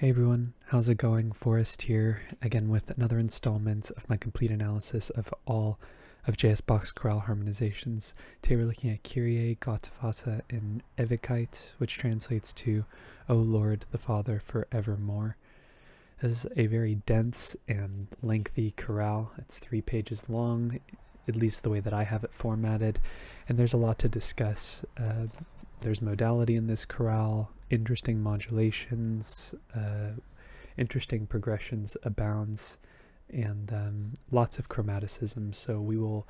Hey everyone, how's it going? Forrest here, again with another installment of my complete analysis of all of J.S. Bach's chorale harmonizations. Today we're looking at Kyrie, Gott, Vater, and Ewigkeit, which translates to, O Lord, the Father, forevermore. This is a very dense and lengthy chorale. It's 3 pages long, at least the way that I have it formatted, and there's a lot to discuss. There's modality in this chorale, interesting modulations, interesting progressions abounds, and lots of chromaticism. So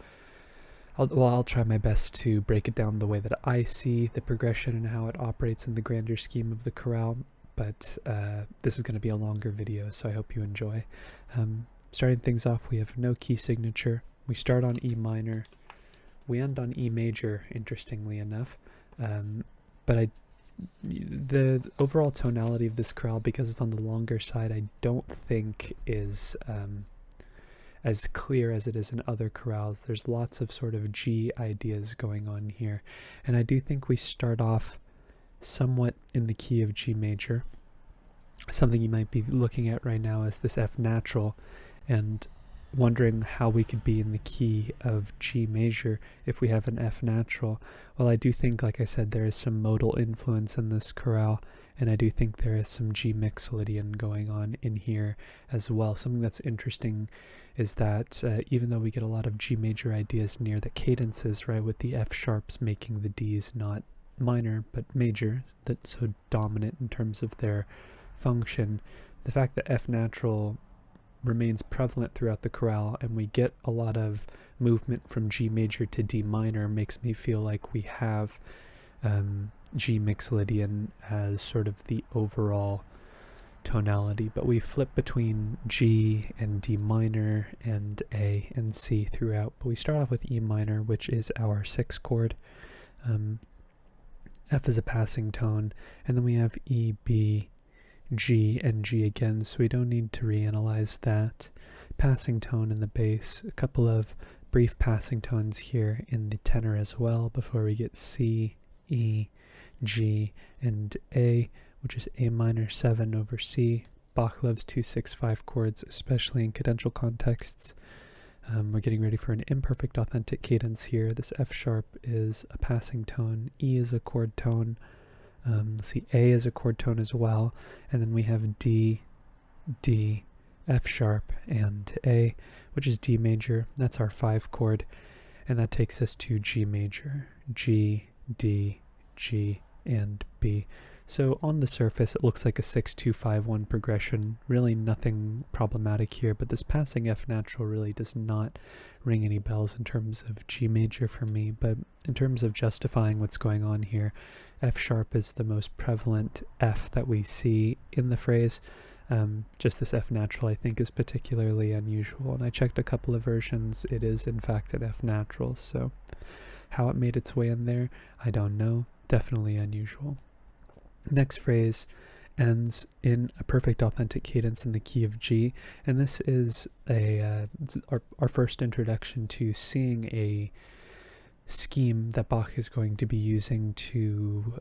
I'll try my best to break it down the way that I see the progression and how it operates in the grander scheme of the chorale. But this is going to be a longer video, so I hope you enjoy. Starting things off, we have no key signature. We start on E minor. We end on E major, interestingly enough. But the overall tonality of this chorale, because it's on the longer side, I don't think is as clear as it is in other chorales. There's lots of sort of G ideas going on here, and I do think we start off somewhat in the key of G major. Something you might be looking at right now is this F natural, and wondering how we could be in the key of G major if we have an F natural. Well, I do think, like I said, there is some modal influence in this chorale, and I do think there is some G mixolydian going on in here as well. Something that's interesting is that even though we get a lot of G major ideas near the cadences, right, with the F sharps making the Ds not minor but major, that's so dominant in terms of their function, the fact that F natural remains prevalent throughout the chorale and we get a lot of movement from G major to D minor makes me feel like we have G mixolydian as sort of the overall tonality, but we flip between G and D minor and A and C throughout. But we start off with E minor, which is our 6th chord. F is a passing tone, and then we have E, B, G, and G again, so we don't need to reanalyze that. Passing tone in the bass, a couple of brief passing tones here in the tenor as well before we get C, E, G, and A, which is A minor 7 over C. Bach loves 2-6-5 chords, especially in cadential contexts. We're getting ready for an imperfect authentic cadence here. This F sharp is a passing tone, E is a chord tone. Let's see, A is a chord tone as well, and then we have D, D, F sharp, and A, which is D major. That's our 5 chord, and that takes us to G major, G, D, G, and B. So on the surface, it looks like a 6-2-5-1 progression. Really nothing problematic here, but this passing F natural really does not ring any bells in terms of G major for me. But in terms of justifying what's going on here, F sharp is the most prevalent F that we see in the phrase. Just this F natural I think is particularly unusual, and I checked a couple of versions. It is in fact an F natural, so how it made its way in there, I don't know. Definitely unusual. Next phrase ends in a perfect authentic cadence in the key of G, and this is our first introduction to seeing a scheme that Bach is going to be using to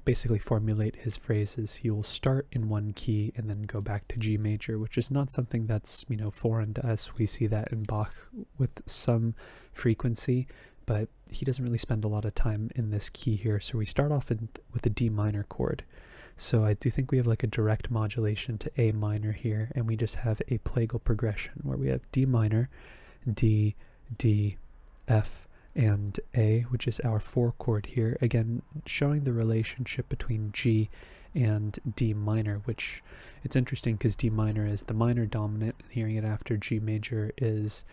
basically formulate his phrases. He will start in one key and then go back to G major, which is not something that's foreign to us. We see that in Bach with some frequency, but he doesn't really spend a lot of time in this key here. So we start off with a D minor chord. So I do think we have like a direct modulation to A minor here, and we just have a plagal progression where we have D minor, D, D, F, and A, which is our 4 chord here. Again, showing the relationship between G and D minor, which it's interesting because D minor is the minor dominant, and hearing it after G major is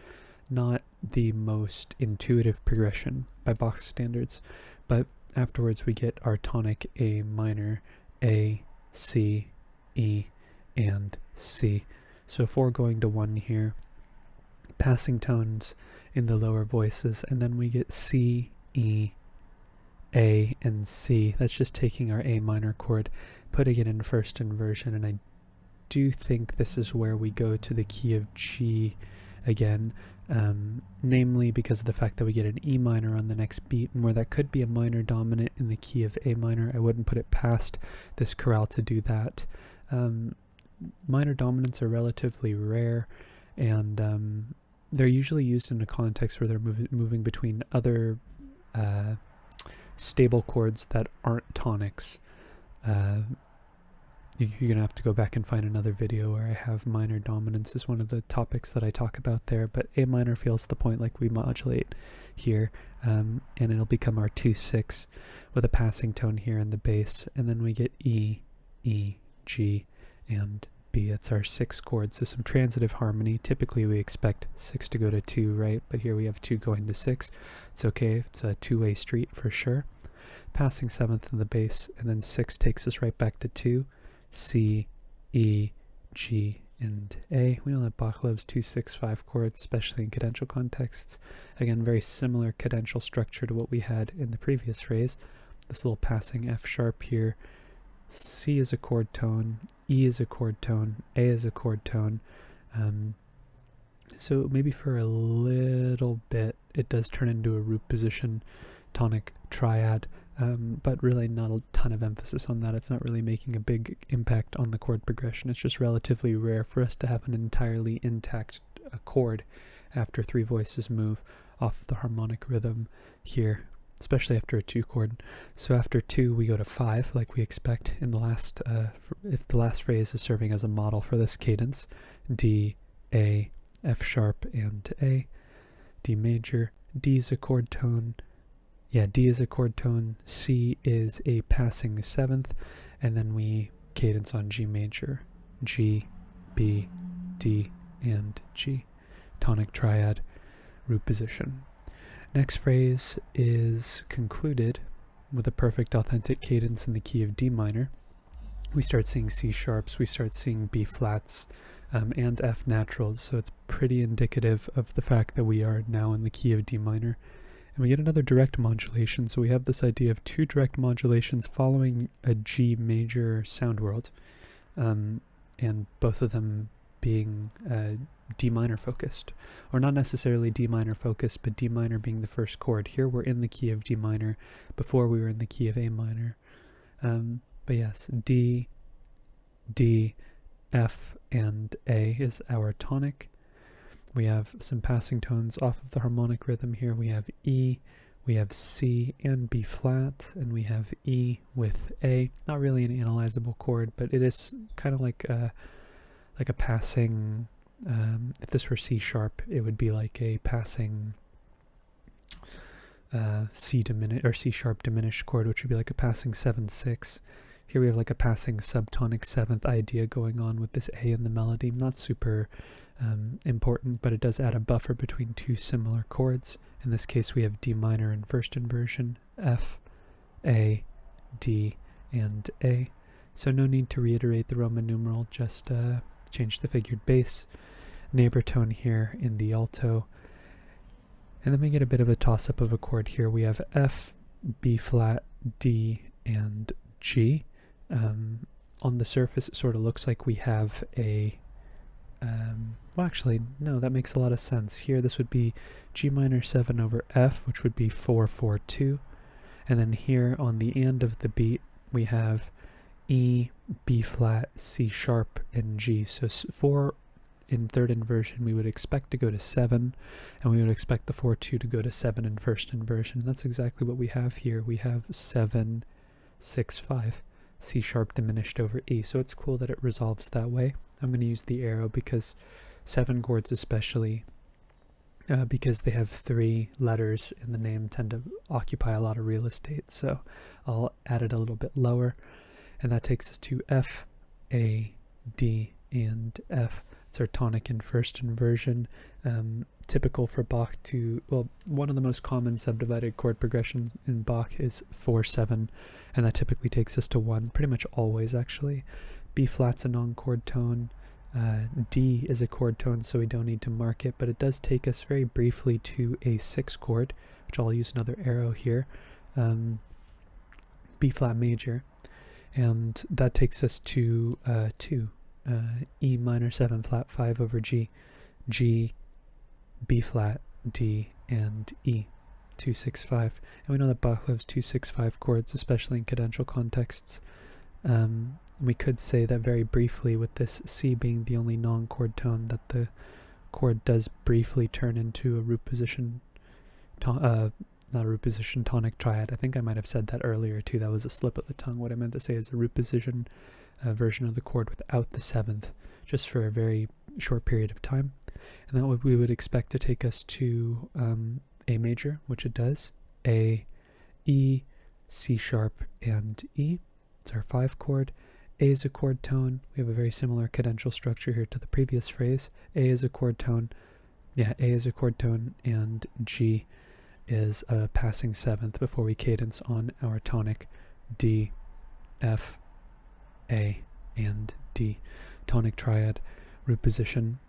not the most intuitive progression by Bach's standards, but afterwards we get our tonic A minor, A, C, E, and C. So 4 going to 1 here, passing tones in the lower voices, and then we get C, E, A, and C. That's just taking our A minor chord, putting it in first inversion, and I do think this is where we go to the key of G again, namely because of the fact that we get an E minor on the next beat, and where that could be a minor dominant in the key of A minor, I wouldn't put it past this chorale to do that. Minor dominants are relatively rare, and they're usually used in a context where they're moving between other stable chords that aren't tonics. You're gonna have to go back and find another video where I have minor dominance as one of the topics that I talk about there, but A minor feels the point like we modulate here, and it'll become our 2-6 with a passing tone here in the bass, and then we get E, G, and B. It's our 6 chords, so some transitive harmony. Typically we expect 6 to go to 2, right? But here we have 2 going to 6. It's okay, it's a two-way street for sure. Passing 7th in the bass, and then 6 takes us right back to 2. C, E, G, and A. We know that Bach loves 2-6-5 chords, especially in cadential contexts. Again, very similar cadential structure to what we had in the previous phrase. This little passing F sharp here. C is a chord tone, E is a chord tone, A is a chord tone. So maybe for a little bit it does turn into a root position tonic triad. But really not a ton of emphasis on that. It's not really making a big impact on the chord progression. It's just relatively rare for us to have an entirely intact chord after 3 voices move off the harmonic rhythm here, especially after a 2 chord. So after 2 we go to 5 like we expect in the last, if the last phrase is serving as a model for this cadence. D, A, F sharp, and A. D major, D is a chord tone. Yeah, D is a chord tone, C is a passing 7th, and then we cadence on G major, G, B, D, and G. Tonic triad, root position. Next phrase is concluded with a perfect authentic cadence in the key of D minor. We start seeing C sharps, we start seeing B flats, and F naturals, so it's pretty indicative of the fact that we are now in the key of D minor. And we get another direct modulation, so we have this idea of 2 direct modulations following a G major sound world, and both of them being D minor focused, or not necessarily D minor focused, but D minor being the first chord. Here we're in the key of D minor, before we were in the key of A minor. But yes, D, F, and A is our tonic. We have some passing tones off of the harmonic rhythm here. We have E, we have C and B flat, and we have E with A. Not really an analyzable chord, but it is kind of like a passing, if this were C sharp, it would be like a passing C sharp diminished chord, which would be like a passing 7-6. Here we have like a passing subtonic 7th idea going on with this A in the melody. Not super important, but it does add a buffer between 2 similar chords. In this case we have D minor in first inversion, F, A, D, and A. So no need to reiterate the Roman numeral, just change the figured bass. Neighbor tone here in the alto. And then we get a bit of a toss-up of a chord here. We have F, B flat, D, and G. On the surface it sort of looks like we have a well, actually, no, that makes a lot of sense. Here, this would be G minor 7 over F, which would be 4-4-2. And then here on the end of the beat, we have E, B flat, C sharp, and G. So 4 in third inversion, we would expect to go to 7, and we would expect the 4-2 to go to 7 in first inversion. And that's exactly what we have here. We have 7, 6, 5. C sharp diminished over E. So it's cool that it resolves that way. I'm going to use the arrow because 7 chords especially, because they have 3 letters in the name, tend to occupy a lot of real estate. So I'll add it a little bit lower, and that takes us to F, A, D, and F. It's our tonic in first inversion. Typical for Bach to, well, one of the most common subdivided chord progressions in Bach is 4-7, and that typically takes us to 1, pretty much always actually. B flat's a non-chord tone. D is a chord tone, so we don't need to mark it, but it does take us very briefly to a 6 chord, which I'll use another arrow here. B flat major, and that takes us to 2. E minor 7 flat 5 over G, G, B flat, D, and E. 2-6-5. And we know that Bach loves 2-6-5 chords, especially in cadential contexts. We could say that very briefly, with this C being the only non-chord tone, that the chord does briefly turn into a root position, not a root position tonic triad. I think I might have said that earlier too. That was a slip of the tongue. What I meant to say is a root position version of the chord without the seventh, just for a very short period of time. And that we would expect to take us to A major, which it does. A, E, C sharp, and E. It's our 5 chord. A is a chord tone. We have a very similar cadential structure here to the previous phrase. A is a chord tone. Yeah, A is a chord tone, and G is a passing seventh before we cadence on our tonic D, F, A, and D. Tonic triad, root position.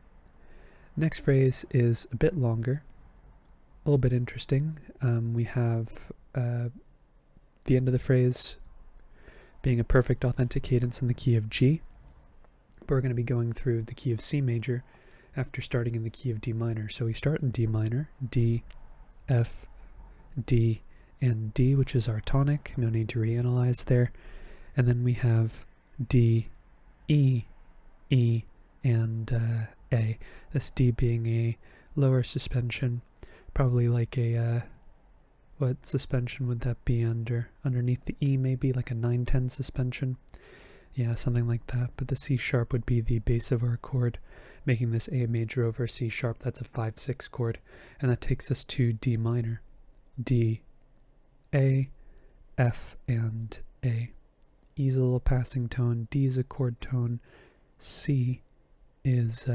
Next phrase is a bit longer, a little bit interesting. We have the end of the phrase being a perfect authentic cadence in the key of G. But we're going to be going through the key of C major after starting in the key of D minor. So we start in D minor, D, F, D, and D, which is our tonic. No need to reanalyze there. And then we have D, E, E, and A. This D being a lower suspension, probably like a, what suspension would that be underneath the E, maybe like a 9/10 suspension. Yeah, something like that. But the C sharp would be the base of our chord, making this A major over C sharp. That's a 5/6 chord. And that takes us to D minor. D, A, F, and A. E is a little passing tone. D is a chord tone. C is,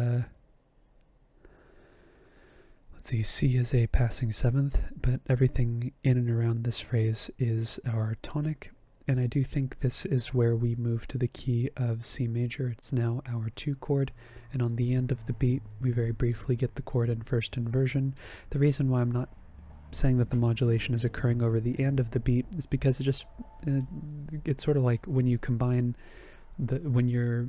C is a passing seventh, but everything in and around this phrase is our tonic. And I do think this is where we move to the key of C major. It's now our 2 chord, and on the end of the beat, we very briefly get the chord in first inversion. The reason why I'm not saying that the modulation is occurring over the end of the beat is because it's sort of like when you combine when you're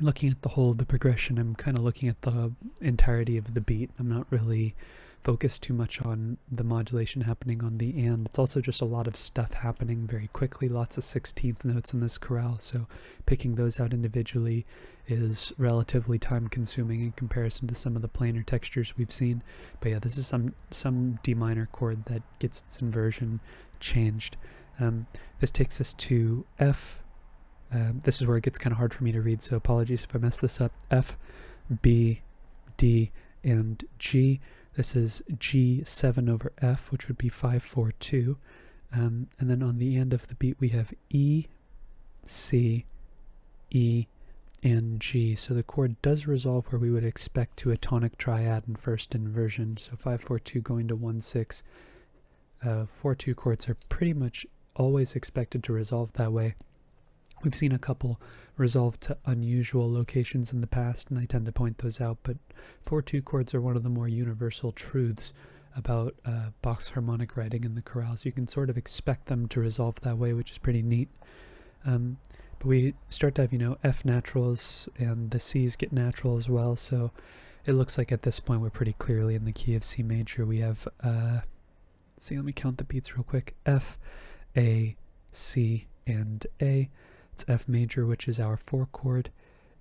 looking at the whole of the progression, I'm kind of looking at the entirety of the beat. I'm not really focused too much on the modulation happening on the end. It's also just a lot of stuff happening very quickly, lots of 16th notes in this chorale, so picking those out individually is relatively time consuming in comparison to some of the planar textures we've seen. But yeah, this is some D minor chord that gets its inversion changed. This takes us to F. This is where it gets kind of hard for me to read, so apologies if I mess this up. F, B, D, and G. This is G7 over F, which would be 5/4/2. And then on the end of the beat, we have E, C, E, and G. So the chord does resolve where we would expect to a tonic triad in first inversion. So 5/4/2 going to 1/6. 4/2 chords are pretty much always expected to resolve that way. We've seen a couple resolve to unusual locations in the past, and I tend to point those out, but 4/2 chords are one of the more universal truths about Bach's harmonic writing in the chorales. You can sort of expect them to resolve that way, which is pretty neat. But we start to have, F naturals, and the C's get natural as well, so it looks like at this point we're pretty clearly in the key of C major. We have, let's see, let me count the beats real quick. F, A, C, and A. It's F major, which is our 4 chord,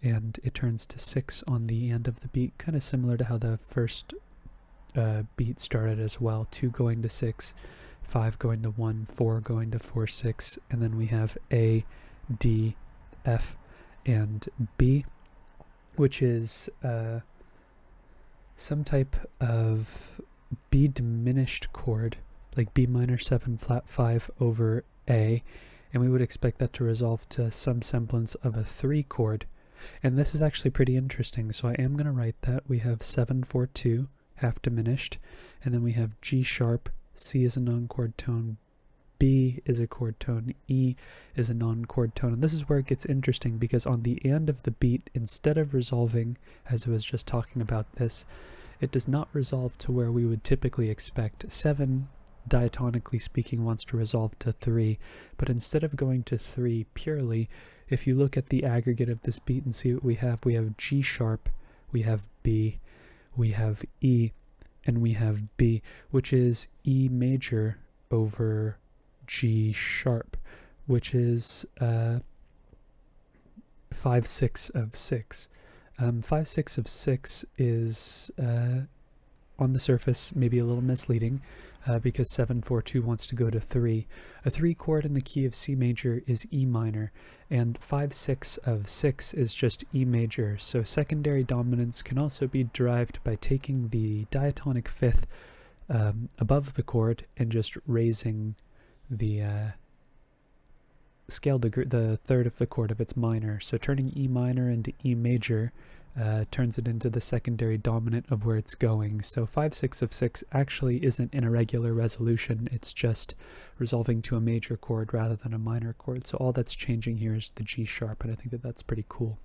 and it turns to 6 on the end of the beat, kind of similar to how the first beat started as well. 2 going to 6, 5 going to 1, 4 going to 4/6, and then we have A, D, F, and B, which is some type of B diminished chord, like B minor 7 flat 5 over A. And we would expect that to resolve to some semblance of a 3 chord. And this is actually pretty interesting, so I am going to write that. We have 7/4/2, half diminished, and then we have G sharp, C is a non-chord tone, B is a chord tone, E is a non-chord tone. And this is where it gets interesting, because on the end of the beat, instead of resolving, as I was just talking about this, it does not resolve to where we would typically expect. 7, diatonically speaking, wants to resolve to 3, but instead of going to 3 purely, if you look at the aggregate of this beat and see what we have G sharp, we have B, we have E, and we have B, which is E major over G sharp, which is 5/6 of 6. 5/6 of 6 is on the surface maybe a little misleading because 7/4/2 wants to go to 3. A 3 chord in the key of C major is E minor, and 5/6 of 6 is just E major. So secondary dominance can also be derived by taking the diatonic fifth above the chord and just raising the scale the third of the chord if it's minor. So turning E minor into E major turns it into the secondary dominant of where it's going. So 5/6 of 6 actually isn't in a regular resolution, it's just resolving to a major chord rather than a minor chord. So all that's changing here is the G sharp, and I think that that's pretty cool.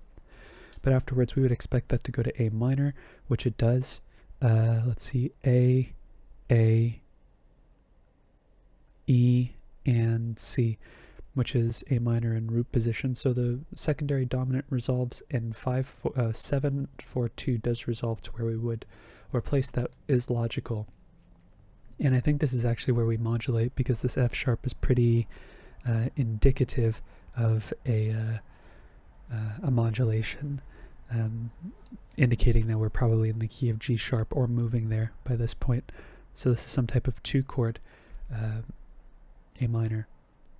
But afterwards we would expect that to go to A minor, which it does. Let's see, A, E, and C, which is A minor in root position. So the secondary dominant resolves, and 7/4/2 does resolve to where we would, or place that is logical. And I think this is actually where we modulate, because this F sharp is pretty indicative of a modulation, indicating that we're probably in the key of G sharp or moving there by this point. So this is some type of 2 chord A minor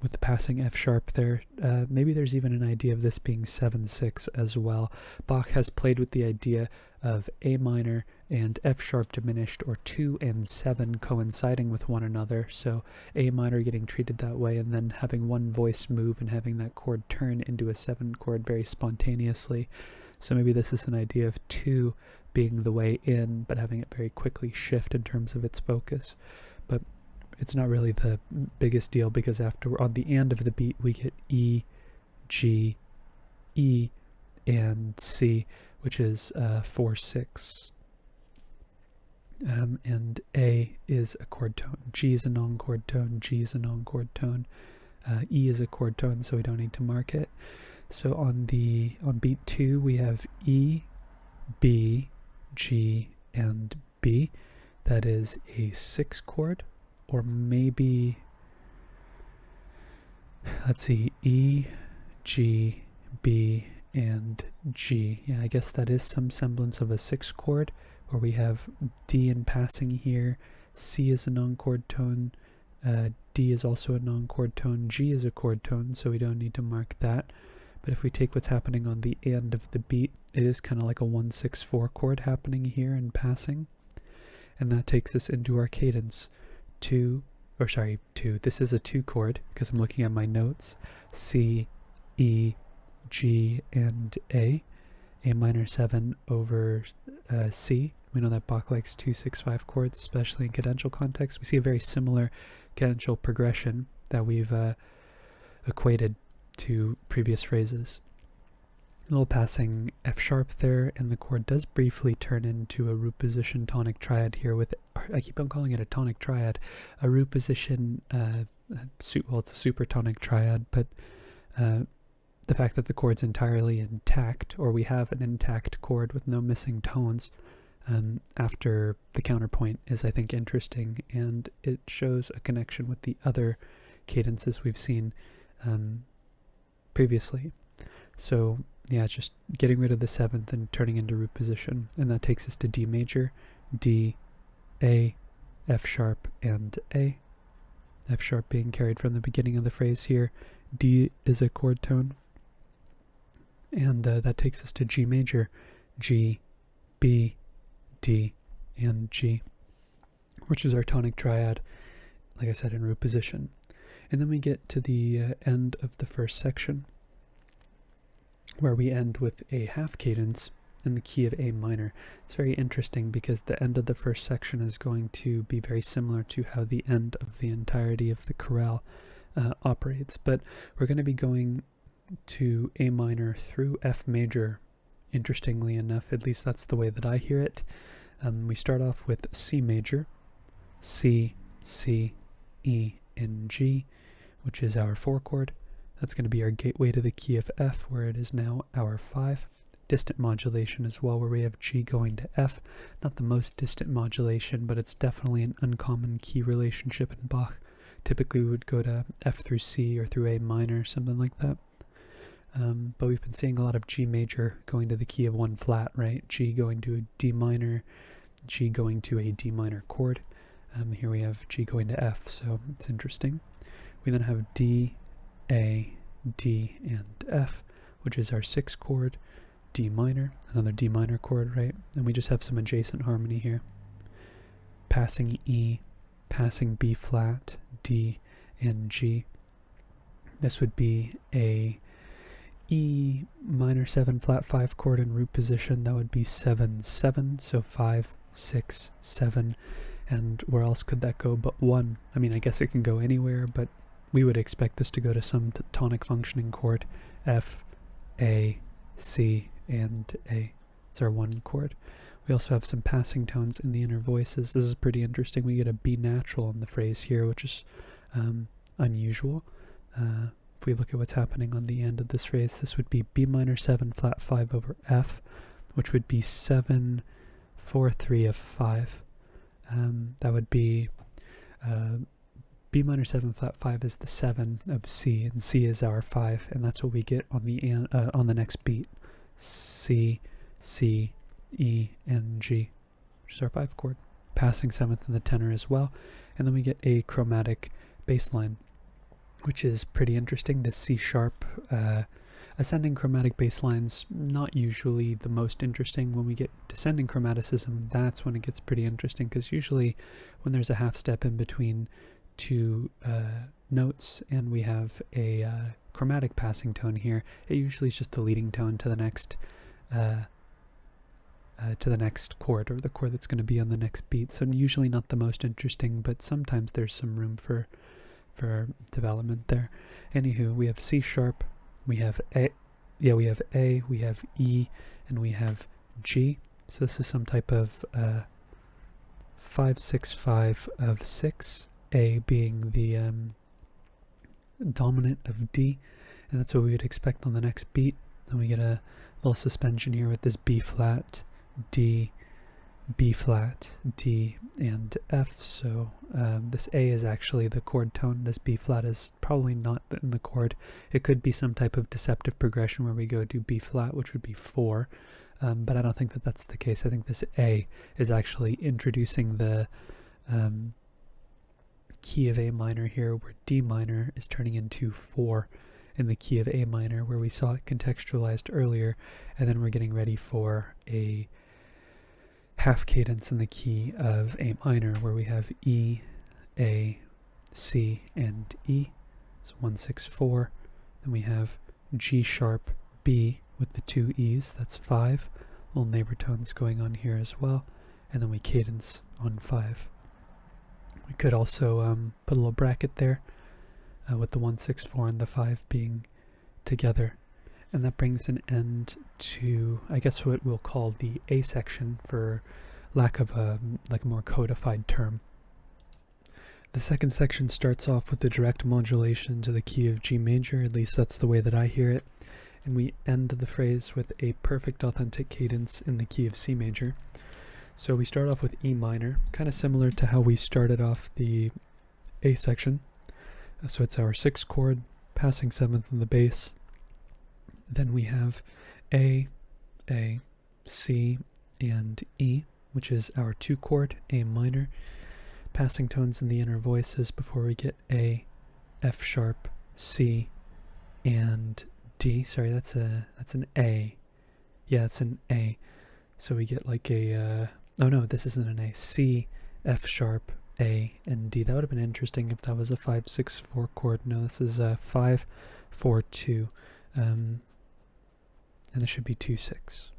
with the passing F sharp there. Maybe there's even an idea of this being 7/6 as well. Bach has played with the idea of A minor and F sharp diminished, or 2 and 7 coinciding with one another. So A minor getting treated that way, and then having one voice move and having that chord turn into a 7 chord very spontaneously. So maybe this is an idea of 2 being the way in, but having it very quickly shift in terms of its focus. But it's not really the biggest deal, because after, on the end of the beat, we get E, G, E, and C, which is 4/6. And A is a chord tone. G is a non-chord tone. G is a non-chord tone. E is a chord tone, so we don't need to mark it. So on beat 2, we have E, B, G, and B. That is a 6 chord. Or maybe, let's see, E, G, B, and G. Yeah, I guess that is some semblance of a 6 chord, where we have D in passing here. C is a non-chord tone. D is also a non-chord tone. G is a chord tone, so we don't need to mark that. But if we take what's happening on the end of the beat, it is kind of like a 1/6/4 chord happening here in passing. And that takes us into our cadence. 2. This is a 2 chord, because I'm looking at my notes. C, E, G, and A. A minor 7 over C. We know that Bach likes 2/6/5 chords, especially in cadential context. We see a very similar cadential progression that we've equated to previous phrases. A little passing F sharp there, and the chord does briefly turn into a root position tonic triad here with, I keep on calling it a tonic triad, a root position, well, it's a supertonic triad, but the fact that the chord's entirely intact, or we have an intact chord with no missing tones after the counterpoint, is, I think, interesting, and it shows a connection with the other cadences we've seen previously. So yeah, it's just getting rid of the 7th and turning into root position. And that takes us to D major, D, A, F sharp, and A. F sharp being carried from the beginning of the phrase here. D is a chord tone. And that takes us to G major, G, B, D, and G, which is our tonic triad, like I said, in root position. And then we get to the end of the first section, where we end with a half cadence in the key of A minor. It's very interesting, because the end of the first section is going to be very similar to how the end of the entirety of the chorale operates. But we're going to be going to A minor through F major, interestingly enough. At least that's the way that I hear it. We start off with C major, C, C, E, and G, which is our 4 chord. That's going to be our gateway to the key of F, where it is now our 5. Distant modulation as well, where we have G going to F. Not the most distant modulation, but it's definitely an uncommon key relationship in Bach. Typically we would go to F through C or through A minor, something like that. but we've been seeing a lot of G major going to the key of 1 flat, right? G going to a D minor, G going to a D minor chord. Here we have G going to F, so it's interesting. We then have D, A, D, and F, which is our 6th chord, D minor, another D minor chord, right? And we just have some adjacent harmony here. Passing E, passing B flat, D, and G. This would be a E minor 7 flat 5 chord in root position. That would be 7, 7, so 5, 6, 7. And where else could that go but 1? I mean, I guess it can go anywhere, but we would expect this to go to some tonic functioning chord. F, A, C, and A. It's our 1 chord. We also have some passing tones in the inner voices. This is pretty interesting. We get a B natural in the phrase here, which is unusual. If we look at what's happening on the end of this phrase, this would be B minor 7 flat 5 over F, which would be 7, 4, 3 of 5. That would be B minor 7 flat 5 is the 7 of C, and C is our 5, and that's what we get on the next beat. C, C, E, and G, which is our 5 chord. Passing 7th in the tenor as well, and then we get a chromatic bass line, which is pretty interesting. This C sharp ascending chromatic bass line's not usually the most interesting. When we get descending chromaticism, that's when it gets pretty interesting, because usually when there's a half step in between 2 notes and we have a chromatic passing tone here, it usually is just the leading tone to the next chord, or the chord that's going to be on the next beat. So usually not the most interesting, but sometimes there's some room for development there. Anywho, we have C sharp, we have A, we have E, and we have G. So this is some type of 5, 6, 5 of 6, A being the dominant of D, and that's what we would expect on the next beat. Then we get a little suspension here with this B flat, D, B flat, D, and F. So this A is actually the chord tone. This B flat is probably not in the chord. It could be some type of deceptive progression where we go to B flat, which would be 4, but I don't think that that's the case. I think this A is actually introducing the key of A minor here, where D minor is turning into 4 in the key of A minor, where we saw it contextualized earlier, and then we're getting ready for a half cadence in the key of A minor, where we have E, A, C, and E. So 1, 6, 4. Then we have G sharp, B with the 2 E's, that's 5. Little neighbor tones going on here as well. And then we cadence on 5. We could also put a little bracket there with the 1, 6, 4 and the 5 being together. And that brings an end to, I guess, what we'll call the A section, for lack of a more codified term. The second section starts off with the direct modulation to the key of G major, at least that's the way that I hear it. And we end the phrase with a perfect authentic cadence in the key of C major. So we start off with E minor, kind of similar to how we started off the A section. So it's our 6th chord, passing 7th in the bass. Then we have A, C, and E, which is our 2 chord, A minor. Passing tones in the inner voices before we get A, F sharp, C, and D. Sorry, that's an A. Yeah, it's an A. So we get like a, oh no, this isn't an A. C, F sharp, A, and D. That would have been interesting if that was a 5, 6, 4 chord. No, this is a 5, 4, 2. And this should be 2, 6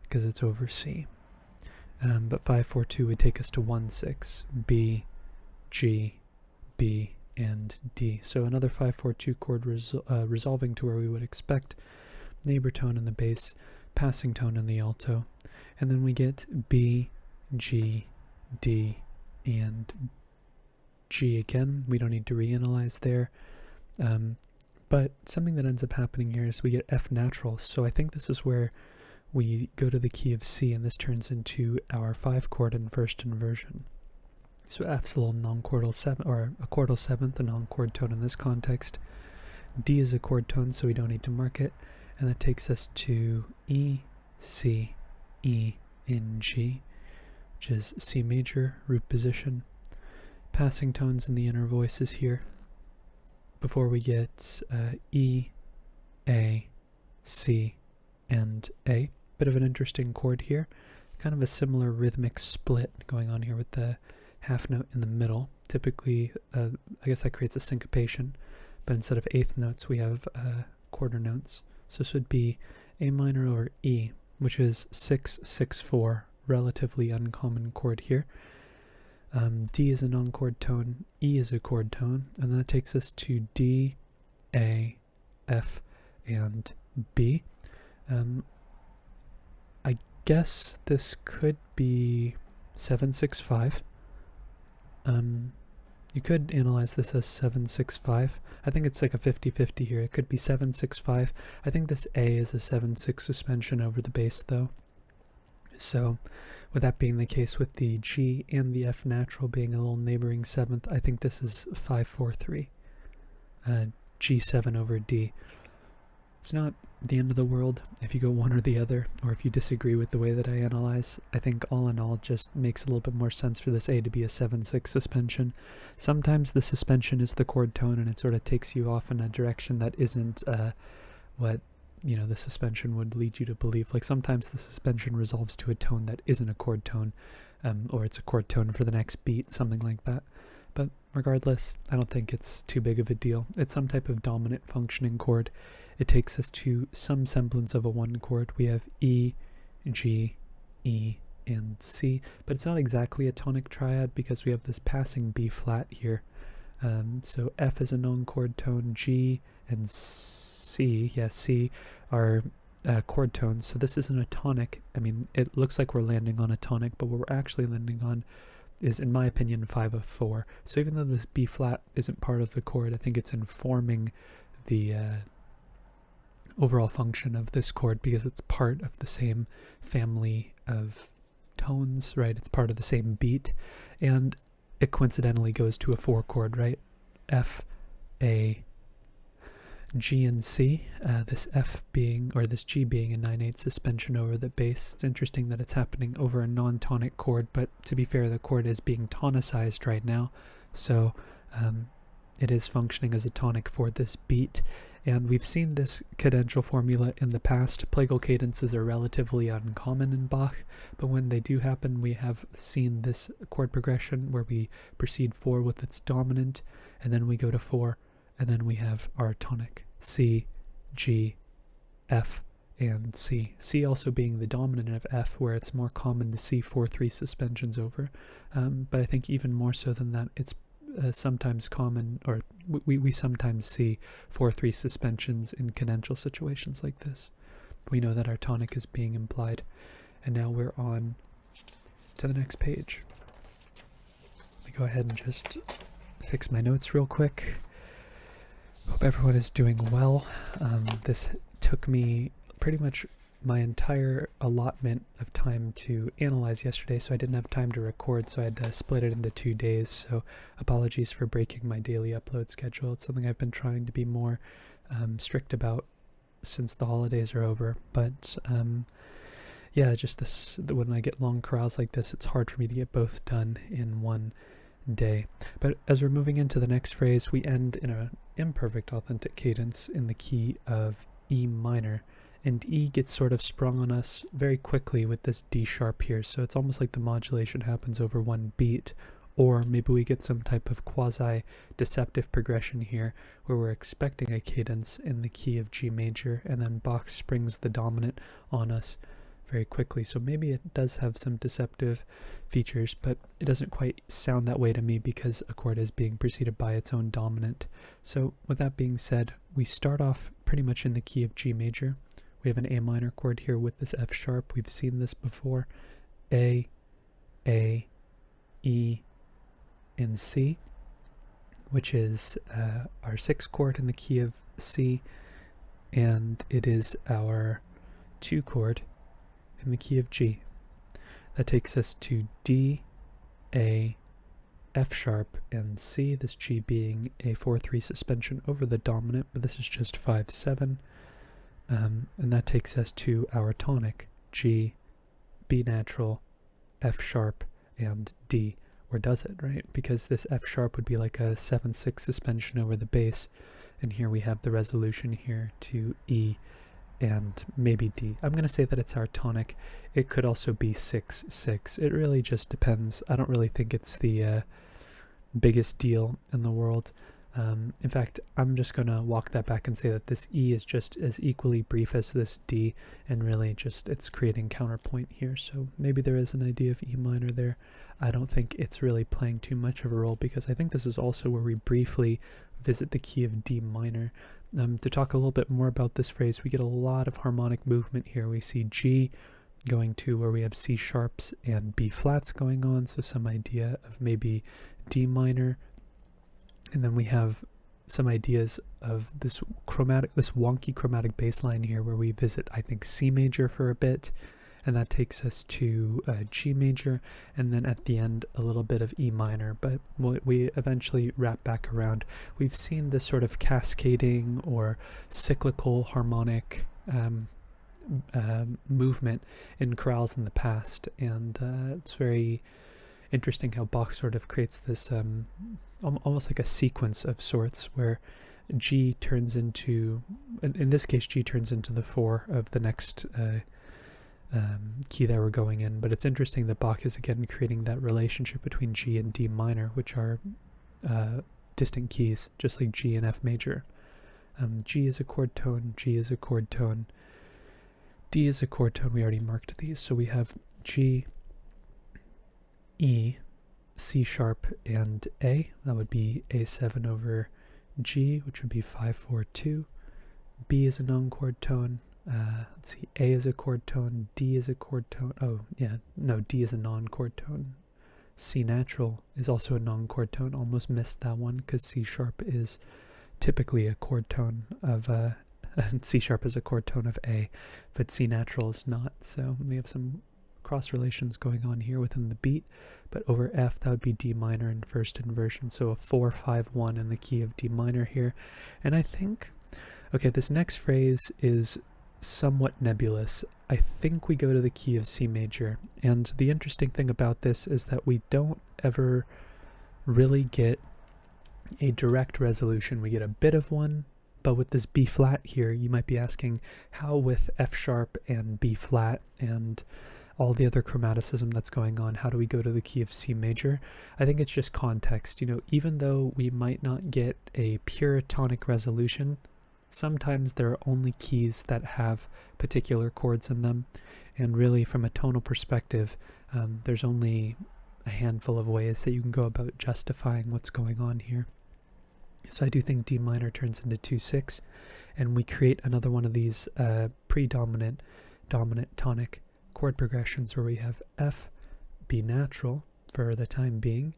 because it's over C. But 5, 4, 2 would take us to 1, 6, B, G, B, and D. So another 5, 4, 2 chord resolving to where we would expect. Neighbor tone in the bass, passing tone in the alto. And then we get B, G, D, and G again. We don't need to reanalyze there. But something that ends up happening here is we get F natural. So I think this is where we go to the key of C, and this turns into our 5 chord in first inversion. So F's a little non-chordal 7th, or a chordal 7th, a non-chord tone in this context. D is a chord tone, so we don't need to mark it. And that takes us to E, C, E, in G, which is C major, root position. Passing tones in the inner voices here before we get E, A, C, and A. Bit of an interesting chord here. Kind of a similar rhythmic split going on here with the half note in the middle. Typically, I guess that creates a syncopation, but instead of eighth notes, we have quarter notes. So this would be A minor over E, which is 6-6-4, relatively uncommon chord here. D is a non-chord tone, E is a chord tone, and that takes us to D, A, F, and B. I guess this could be 7-6-5. You could analyze this as 7-6-5. I think it's like a 50-50 here. It could be 7-6-5. I think this A is a 7-6 suspension over the bass though. So with that being the case, with the G and the F natural being a little neighboring seventh, I think this is 5-4-3. G7 over D. It's not the end of the world if you go one or the other, or if you disagree with the way that I analyze. I think all in all it just makes a little bit more sense for this A to be a 7-6 suspension. Sometimes the suspension is the chord tone and it sort of takes you off in a direction that isn't what the suspension would lead you to believe. Like sometimes the suspension resolves to a tone that isn't a chord tone, or it's a chord tone for the next beat, something like that. But regardless, I don't think it's too big of a deal. It's some type of dominant functioning chord. It takes us to some semblance of a one chord. We have E, G, E, and C, but it's not exactly a tonic triad because we have this passing B flat here. So F is a non-chord tone, G and C, C are chord tones. So this isn't a tonic. I mean, it looks like we're landing on a tonic, but what we're actually landing on is, in my opinion, 5 of 4. So even though this B flat isn't part of the chord, I think it's informing the overall function of this chord because it's part of the same family of tones, right? It's part of the same beat, and it coincidentally goes to a 4 chord, right? F, A, G, and C. This F being, or this G being a 9/8 suspension over the bass. It's interesting that it's happening over a non-tonic chord, but to be fair, the chord is being tonicized right now, so it is functioning as a tonic for this beat. And we've seen this cadential formula in the past. Plagal cadences are relatively uncommon in Bach, but when they do happen, we have seen this chord progression where we proceed 4 with its dominant, and then we go to 4, and then we have our tonic, C, G, F, and C. C also being the dominant of F, where it's more common to see 4-3 suspensions over. But I think even more so than that, it's sometimes common, or we sometimes see 4-3 suspensions in cadential situations like this. We know that our tonic is being implied. And now we're on to the next page. Let me go ahead and just fix my notes real quick. Hope everyone is doing well. This took me pretty much my entire allotment of time to analyze yesterday, so I didn't have time to record, so I had to split it into 2 days. So apologies for breaking my daily upload schedule. It's something I've been trying to be more strict about since the holidays are over. But yeah, just when I get long chorales like this, it's hard for me to get both done in one day. But as we're moving into the next phrase, we end in an imperfect authentic cadence in the key of E minor. And E gets sort of sprung on us very quickly with this D sharp here, so it's almost like the modulation happens over one beat, or maybe we get some type of quasi-deceptive progression here where we're expecting a cadence in the key of G major, and then Bach springs the dominant on us very quickly. So maybe it does have some deceptive features, but it doesn't quite sound that way to me because a chord is being preceded by its own dominant. So with that being said, we start off pretty much in the key of G major. We have an A minor chord here with this F sharp. We've seen this before. A, E, and C, which is our 6th chord in the key of C, and it is our 2 chord in the key of G. That takes us to D, A, F sharp and C, this G being a 4-3 suspension over the dominant, but this is just 5-7. And that takes us to our tonic, G, B natural, F sharp, and D. Or does it, right? Because this F sharp would be like a 7-6 suspension over the bass, and here we have the resolution here to E and maybe D. I'm going to say that it's our tonic. It could also be 6-6. It really just depends. I don't really think it's the biggest deal in the world. In fact, I'm just going to walk that back and say that this E is just as equally brief as this D, and really just it's creating counterpoint here. So maybe there is an idea of E minor there. I don't think it's really playing too much of a role, because I think this is also where we briefly visit the key of D minor. To talk a little bit more about this phrase, we get a lot of harmonic movement here. We see G going to where we have C sharps and B flats going on, so some idea of maybe D minor. And then we have some ideas of this wonky chromatic bass line here where we visit, I think, C major for a bit, and that takes us to G major, and then at the end a little bit of E minor, but we eventually wrap back around. We've seen this sort of cascading or cyclical harmonic movement in chorales in the past, and it's very interesting how Bach sort of creates this almost like a sequence of sorts where G turns into, in this case, G turns into the 4 of the next key that we're going in. But it's interesting that Bach is again creating that relationship between G and D minor, which are distinct keys, just like G and F major. G is a chord tone, G is a chord tone, D is a chord tone. We already marked these. So we have G, E, C sharp, and A. That would be A7 over G, which would be 5-4-2. B is a non-chord tone. Let's see, A is a chord tone, D is a chord tone. Oh, yeah, no, D is a non-chord tone. C natural is also a non-chord tone. Almost missed that one because C sharp is typically a chord tone of C sharp is a chord tone of A, but C natural is not. So we have some cross relations going on here within the beat, but over F that would be D minor in first inversion, so a 4-5-1 in the key of D minor here. And I think, okay, this next phrase is somewhat nebulous. I think we go to the key of C major, and the interesting thing about this is that we don't ever really get a direct resolution. We get a bit of one, but with this B flat here, you might be asking how with F sharp and B flat and all the other chromaticism that's going on, how do we go to the key of C major? I think it's just context. You know, even though we might not get a pure tonic resolution, sometimes there are only keys that have particular chords in them, and really from a tonal perspective, there's only a handful of ways that you can go about justifying what's going on here. So I do think D minor turns into 2-6, and we create another one of these predominant, dominant tonic chord progressions where we have F, B natural for the time being,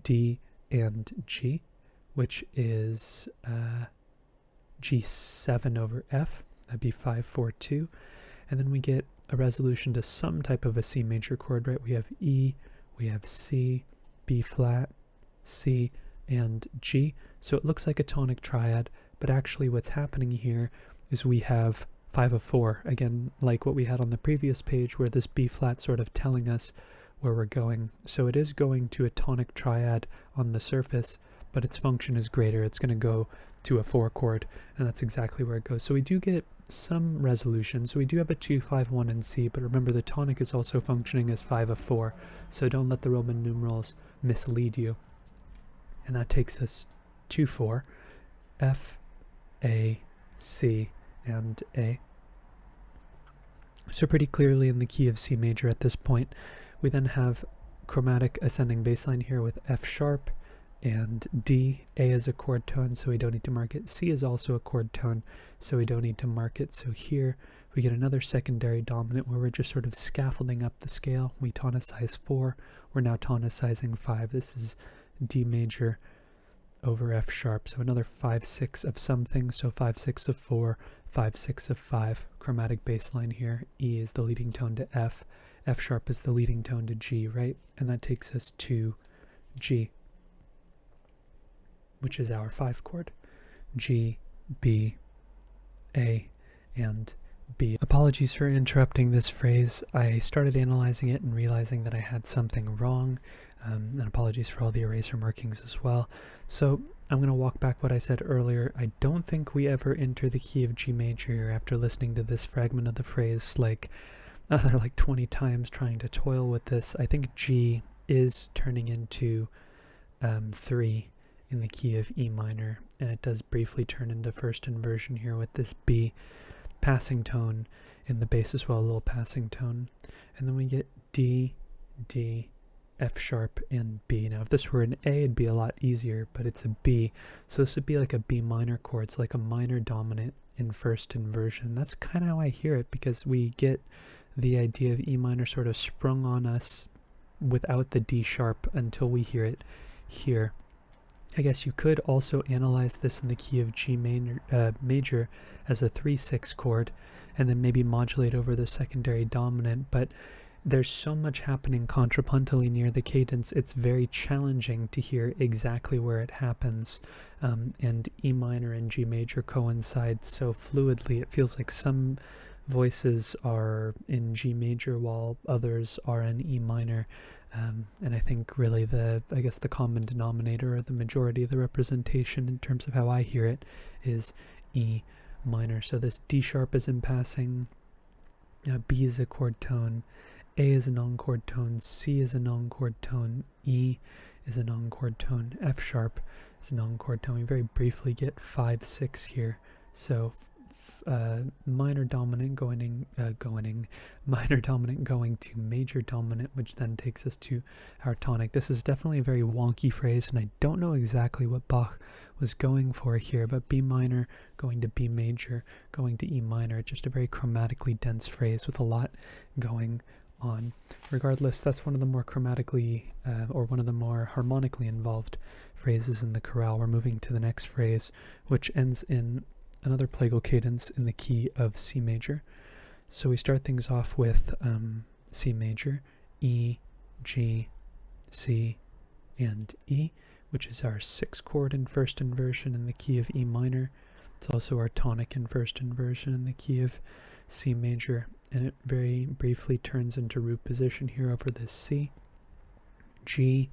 D, and G, which is G7 over F. That'd be 5-4-2. And then we get a resolution to some type of a C major chord, right? We have E, we have C, B flat, C, and G. So it looks like a tonic triad, but actually what's happening here is we have 5 of 4, again, like what we had on the previous page where this B flat sort of telling us where we're going. So it is going to a tonic triad on the surface, but its function is greater. It's going to go to a 4 chord, and that's exactly where it goes. So we do get some resolution. So we do have a 2-5-1 in C, but remember the tonic is also functioning as 5 of 4, so don't let the Roman numerals mislead you. And that takes us to 4, F, A, C, and A. So pretty clearly in the key of C major at this point. We then have chromatic ascending bass line here with F sharp and D. A is a chord tone, so we don't need to mark it. C is also a chord tone, so we don't need to mark it. So here we get another secondary dominant where we're just sort of scaffolding up the scale. We tonicize 4, we're now tonicizing 5. This is D major over F sharp, so another 5-6 of something, so 5-6 of 4, 5-6 of 5, chromatic bass line here. E is the leading tone to F, F sharp is the leading tone to G, right? And that takes us to G. which is our 5 chord. G, B, A, and B. Apologies for interrupting this phrase. I started analyzing it and realizing that I had something wrong, and apologies for all the eraser markings as well. So I'm going to walk back what I said earlier. I don't think we ever enter the key of G major after listening to this fragment of the phrase like 20 times trying to toil with this. I think G is turning into 3 in the key of E minor, and it does briefly turn into first inversion here with this B passing tone in the bass as well, a little passing tone. And then we get D, D, F sharp, and B. Now if this were an A, it'd be a lot easier, but it's a B, so this would be like a B minor chord. It's like a minor dominant in first inversion. That's kind of how I hear it, because we get the idea of E minor sort of sprung on us without the D sharp until we hear it here. I guess you could also analyze this in the key of G major as a 3/6 chord, and then maybe modulate over the secondary dominant, but there's so much happening contrapuntally near the cadence, it's very challenging to hear exactly where it happens, and E minor and G major coincide so fluidly. It feels like some voices are in G major while others are in E minor. And I think really the common denominator, or the majority of the representation in terms of how I hear it, is E minor. So this D sharp is in passing, B is a chord tone, A is a non-chord tone, C is a non-chord tone, E is a non-chord tone, F sharp is a non-chord tone. We very briefly get 5/6 here. So minor dominant minor dominant going to major dominant, which then takes us to our tonic. This is definitely a very wonky phrase, and I don't know exactly what Bach was going for here, but B minor going to B major going to E minor, just a very chromatically dense phrase with a lot going on. Regardless, that's one of the more chromatically or one of the more harmonically involved phrases in the chorale. We're moving to the next phrase, which ends in another plagal cadence in the key of C major. So we start things off with C major, E, G, C, and E, which is our 6 chord in first inversion in the key of E minor. It's also our tonic in first inversion in the key of C major, and it very briefly turns into root position here over this C, G,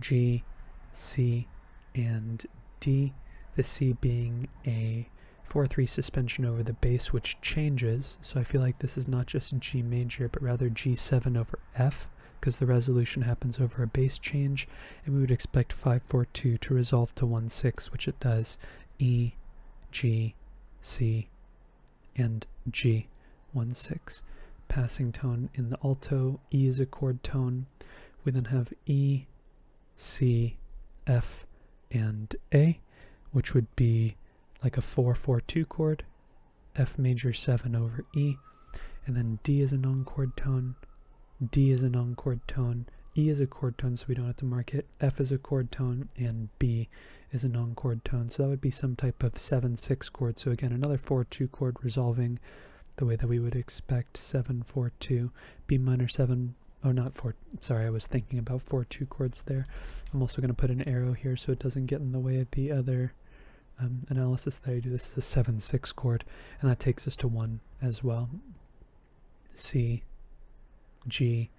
G, C, and D. The C being a 4/3 suspension over the bass, which changes, so I feel like this is not just G major, but rather G7 over F, because the resolution happens over a bass change, and we would expect 5/4/2 to resolve to 1/6, which it does. E, G, C, and G, 1/6. Passing tone in the alto, E is a chord tone. We then have E, C, F, and A, which would be like a 4/4/2 chord, F major 7 over E, and then D is a non-chord tone, D is a non-chord tone, E is a chord tone, so we don't have to mark it, F is a chord tone, and B is a non-chord tone. So that would be some type of 7/6 chord. So again, another 4/2 chord resolving the way that we would expect 7/4/2, B minor 7. Oh, not 4. Sorry, I was thinking about 4/2 chords there. I'm also going to put an arrow here so it doesn't get in the way of the other analysis that I do. This is a 7/6 chord, and that takes us to 1 as well. C, G,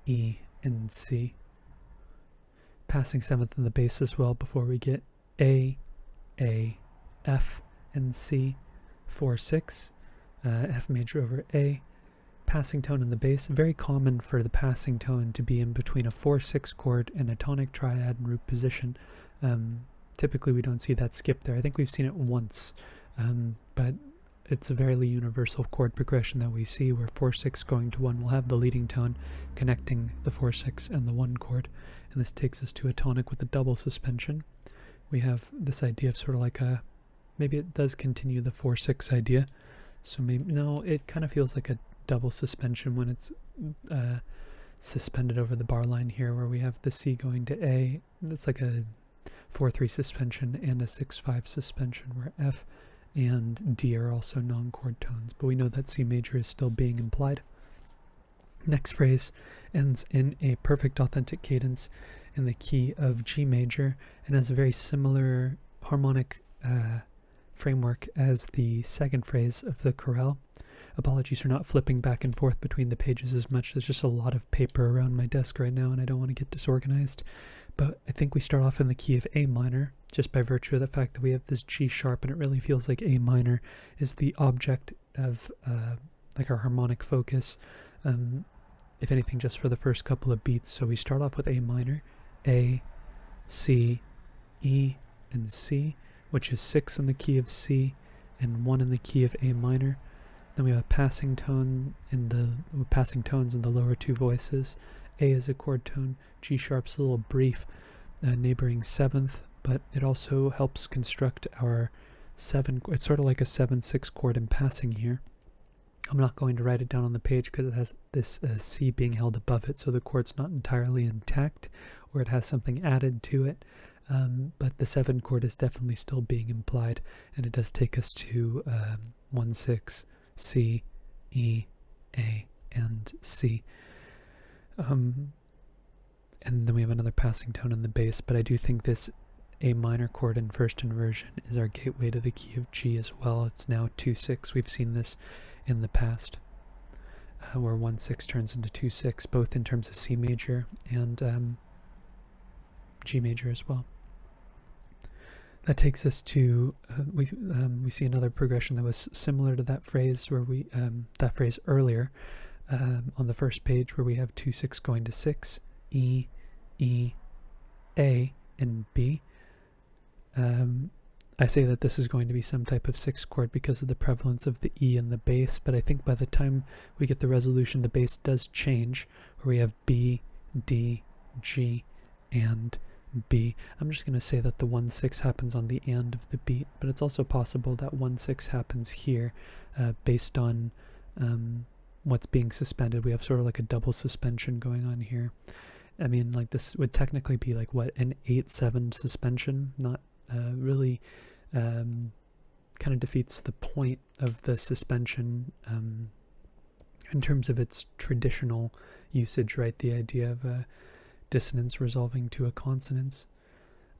E, and C. Passing 7th in the bass as well before we get A, F, and C. 4/6, F major over A. Passing tone in the bass, very common for the passing tone to be in between a 4/6 chord and a tonic triad in root position. Typically we don't see that skip there. I think we've seen it once, but it's a very universal chord progression that we see, where 4/6 going to 1 will have the leading tone connecting the 4/6 and the 1 chord, and this takes us to a tonic with a double suspension. We have this idea of sort of like a, maybe it does continue the 4/6 idea, so maybe, no, it kind of feels like a double suspension when it's suspended over the bar line here, where we have the C going to A. That's like a 4/3 suspension and a 6/5 suspension, where F and D are also non-chord tones, but we know that C major is still being implied. Next phrase ends in a perfect authentic cadence in the key of G major and has a very similar harmonic framework as the second phrase of the chorale. Apologies for not flipping back and forth between the pages as much. There's just a lot of paper around my desk right now and I don't want to get disorganized. But I think we start off in the key of A minor, just by virtue of the fact that we have this G sharp, and it really feels like A minor is the object of like our harmonic focus, if anything just for the first couple of beats. So we start off with A minor, A, C, E, and C, which is 6 in the key of C and 1 in the key of A minor. Then we have a passing tone in the passing tones in the lower two voices. A is a chord tone, G sharp's a little brief, neighboring 7th, but it also helps construct our 7. It's sort of like a 7/6 chord in passing here. I'm not going to write it down on the page because it has this C being held above it, so the chord's not entirely intact, or it has something added to it. But the 7 chord is definitely still being implied, and it does take us to 1/6, C, E, A, and C. And then we have another passing tone in the bass, but I do think this A minor chord in first inversion is our gateway to the key of G as well. It's now 2/6. We've seen this in the past, where 1/6 turns into 2/6, both in terms of C major and G major as well. That takes us to we see another progression that was similar to that phrase where we that phrase earlier on the first page, where we have 2/6 going to 6, E, E, A, and B. I say that this is going to be some type of 6 chord because of the prevalence of the E in the bass, but I think by the time we get the resolution, the bass does change, where we have B, D, G, and B. I'm just going to say that the 1/6 happens on the end of the beat, but it's also possible that 1/6 happens here based on what's being suspended. We have sort of like a double suspension going on here. I mean, like this would technically be like what, an 8/7 suspension, not really kind of defeats the point of the suspension in terms of its traditional usage, right? The idea of a dissonance resolving to a consonance.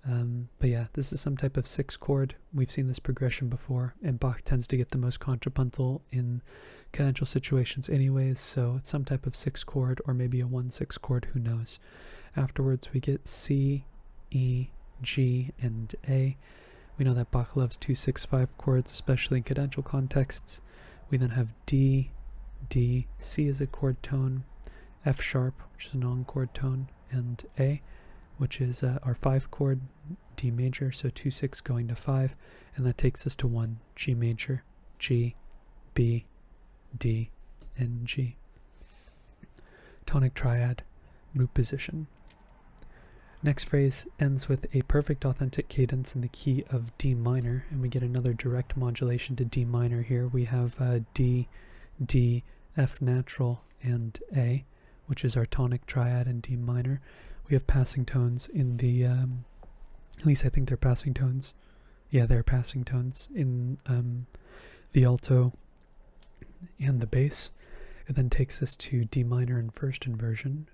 But yeah, this is some type of 6 chord. We've seen this progression before, and Bach tends to get the most contrapuntal in cadential situations anyways, so it's some type of 6 chord or maybe a 1/6 chord, who knows. Afterwards we get C, E, G, and A. We know that Bach loves 2/6/5 chords, especially in cadential contexts. We then have D, D, C is a chord tone, F sharp, which is a non-chord tone, and A, which is our 5 chord, D major, so 2/6 going to 5, and that takes us to 1, G major, G, B, D, and G. Tonic triad, root position. Next phrase ends with a perfect authentic cadence in the key of D minor, and we get another direct modulation to D minor here. We have D, D, F natural, and A, which is our tonic triad in D minor. We have passing tones in the, at least I think they're passing tones. Yeah, they're passing tones in the alto and the bass. It then takes us to D minor in first inversion,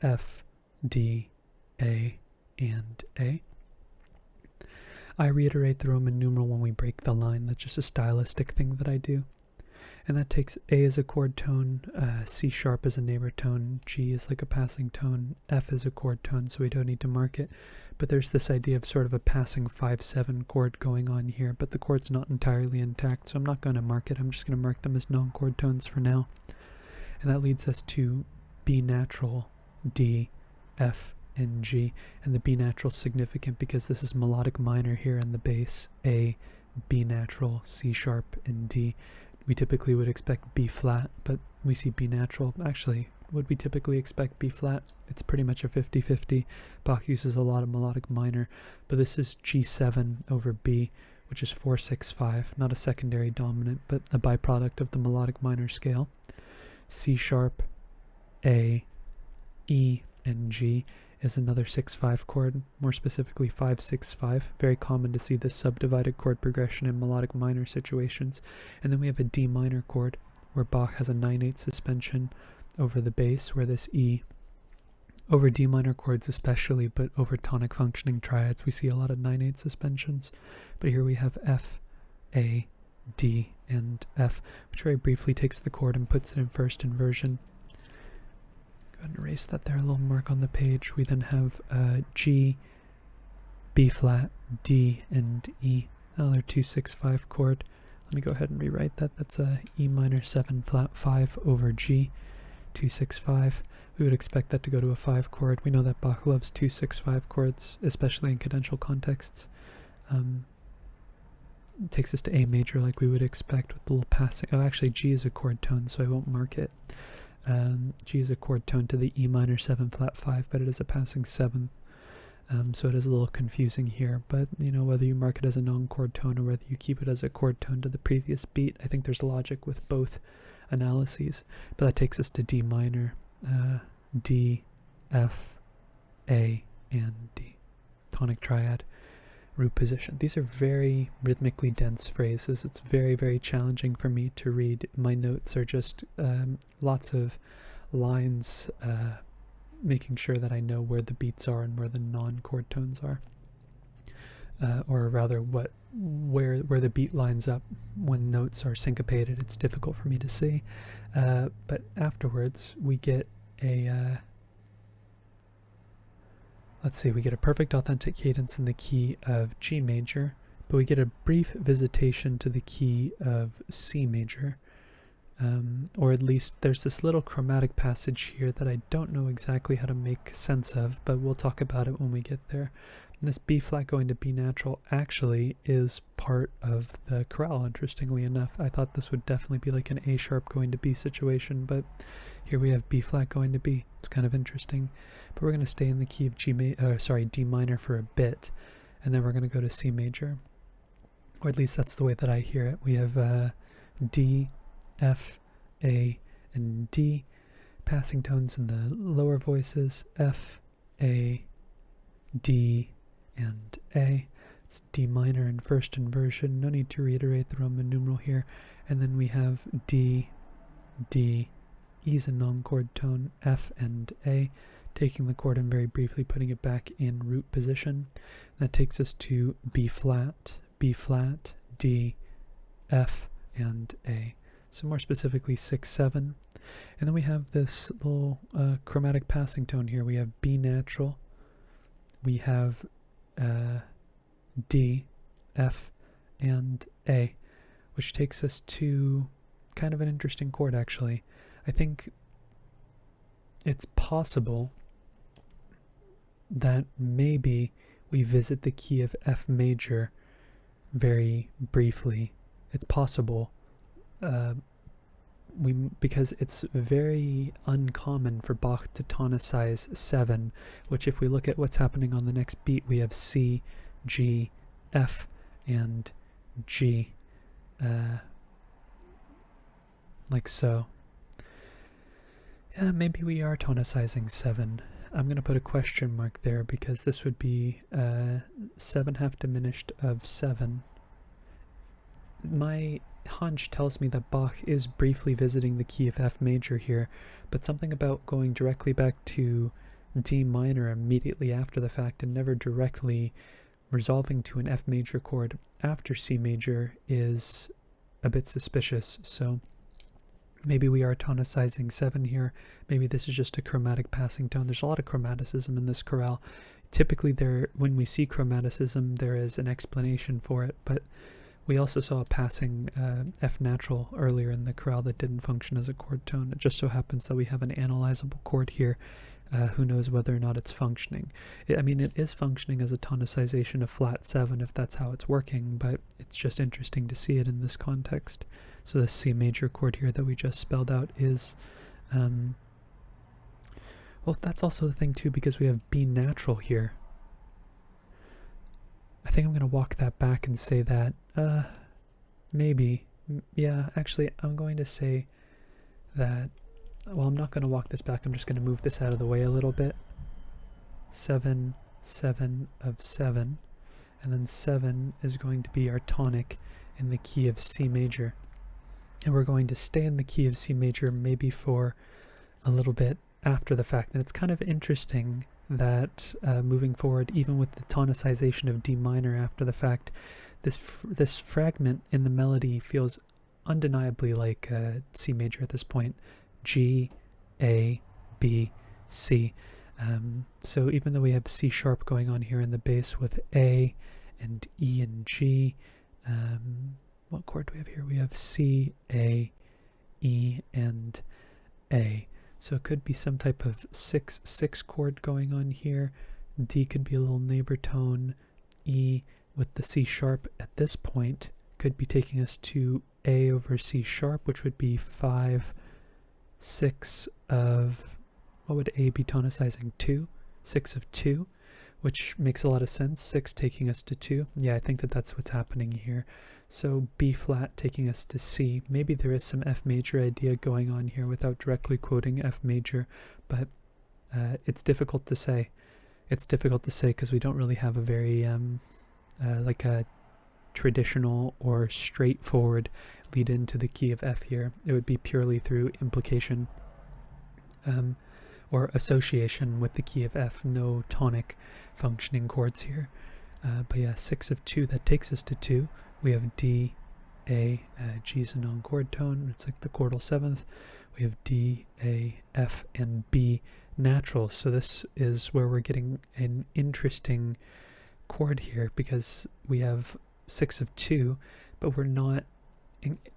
F, D, A, and A. I reiterate the Roman numeral when we break the line. That's just a stylistic thing that I do. And that takes A as a chord tone, C sharp as a neighbor tone, G is like a passing tone, F is a chord tone, so we don't need to mark it. But there's this idea of sort of a passing 5/7 chord going on here, but the chord's not entirely intact, so I'm not going to mark it. I'm just going to mark them as non-chord tones for now. And that leads us to B natural, D, F, and G. And the B natural is significant because this is melodic minor here in the bass, A, B natural, C sharp, and D. We typically would expect B flat, but we see B natural. Actually, would we typically expect B flat? It's pretty much a 50-50. Bach uses a lot of melodic minor, but this is G7 over B, which is 4/6/5, not a secondary dominant, but a byproduct of the melodic minor scale. C sharp, A, E, and G is another 6/5 chord, more specifically 5/6/5. Very common to see this subdivided chord progression in melodic minor situations. And then we have a D minor chord where Bach has a 9/8 suspension over the bass, where this E Over D minor chords especially, but over tonic functioning triads, we see a lot of 9/8 suspensions. But here we have F, A, D, and F, which very briefly takes the chord and puts it in first inversion. Go ahead and erase that there, a little mark on the page. We then have G, B flat, D, and E. Another 2-6-5 chord. Let me go ahead and rewrite that. That's a E minor 7 flat 5 over G, 2-6-5. We would expect that to go to a 5 chord. We know that Bach loves 2-6-5 chords, especially in cadential contexts. It takes us to A major like we would expect with the little passing. Oh, actually G is a chord tone, so I won't mark it. G is a chord tone to the E minor 7 flat 5, but it is a passing 7th. So it is a little confusing here, but you know, whether you mark it as a non-chord tone or whether you keep it as a chord tone to the previous beat, I think there's logic with both analyses. But that takes us to D minor, D, F, A, and D. Tonic triad, root position. These are very rhythmically dense phrases. It's very, very challenging for me to read. My notes are just lots of lines, making sure that I know where the beats are and where the non-chord tones are, or rather where the beat lines up when notes are syncopated. It's difficult for me to see, but afterwards we get a we get a perfect authentic cadence in the key of G major, but we get a brief visitation to the key of C major. Or at least there's this little chromatic passage here that I don't know exactly how to make sense of, but we'll talk about it when we get there. And this B flat going to B natural actually is part of the chorale, interestingly enough. I thought this would definitely be like an A sharp going to B situation, but here we have B flat going to B. It's kind of interesting. But we're going to stay in the key of D minor for a bit, and then we're going to go to C major. Or at least that's the way that I hear it. We have D, F, A, and D. Passing tones in the lower voices, F, A, D, and A. It's D minor in first inversion. No need to reiterate the Roman numeral here. And then we have D, D, E's a non-chord tone, F, and A. Taking the chord and very briefly putting it back in root position. That takes us to B flat, D, F, and A. So more specifically 6-7, and then we have this little chromatic passing tone here. We have B natural, we have D, F, and A, which takes us to kind of an interesting chord actually. I think it's possible that maybe we visit the key of F major very briefly. It's possible. Because it's very uncommon for Bach to tonicize 7, which if we look at what's happening on the next beat, we have C, G, F, and G, like so. Yeah, maybe we are tonicizing 7. I'm going to put a question mark there because this would be 7 half diminished of 7. My hunch tells me that Bach is briefly visiting the key of F major here, but something about going directly back to D minor immediately after the fact and never directly resolving to an F major chord after C major is a bit suspicious. So maybe we are tonicizing 7 here. Maybe this is just a chromatic passing tone. There's a lot of chromaticism in this chorale. Typically when we see chromaticism, there is an explanation for it, but we also saw a passing F natural earlier in the chorale that didn't function as a chord tone. It just so happens that we have an analyzable chord here. Who knows whether or not it's functioning. I mean, it is functioning as a tonicization of flat 7 if that's how it's working, but it's just interesting to see it in this context. So the C major chord here that we just spelled out is, well, that's also the thing too, because we have B natural here. I think I'm going to walk that back and say that, maybe, yeah, actually, I'm going to say that, well, I'm not going to walk this back, I'm just going to move this out of the way a little bit. 7, 7 of 7, and then 7 is going to be our tonic in the key of C major. And we're going to stay in the key of C major maybe for a little bit after the fact. And it's kind of interesting that moving forward, even with the tonicization of D minor after the fact, this fragment in the melody feels undeniably like C major at this point. G, A, B, C. So even though we have C sharp going on here in the bass with A and E and G, what chord do we have here? We have C, A, E, and A. So it could be some type of 6/6 chord going on here. D could be a little neighbor tone. E with the C sharp at this point could be taking us to A over C sharp, which would be 5/6 of, what would A be tonicizing? 2? 6 of 2, which makes a lot of sense. 6 taking us to 2. Yeah, I think that that's what's happening here. So B flat taking us to C. Maybe there is some F major idea going on here without directly quoting F major, but it's difficult to say. It's difficult to say because we don't really have a very like a traditional or straightforward lead into the key of F here. It would be purely through implication or association with the key of F, no tonic functioning chords here. But yeah, 6 of 2, that takes us to 2. We have D, A, G's a non-chord tone, it's like the chordal 7th. We have D, A, F, and B natural. So this is where we're getting an interesting chord here, because we have 6 of 2, but we're not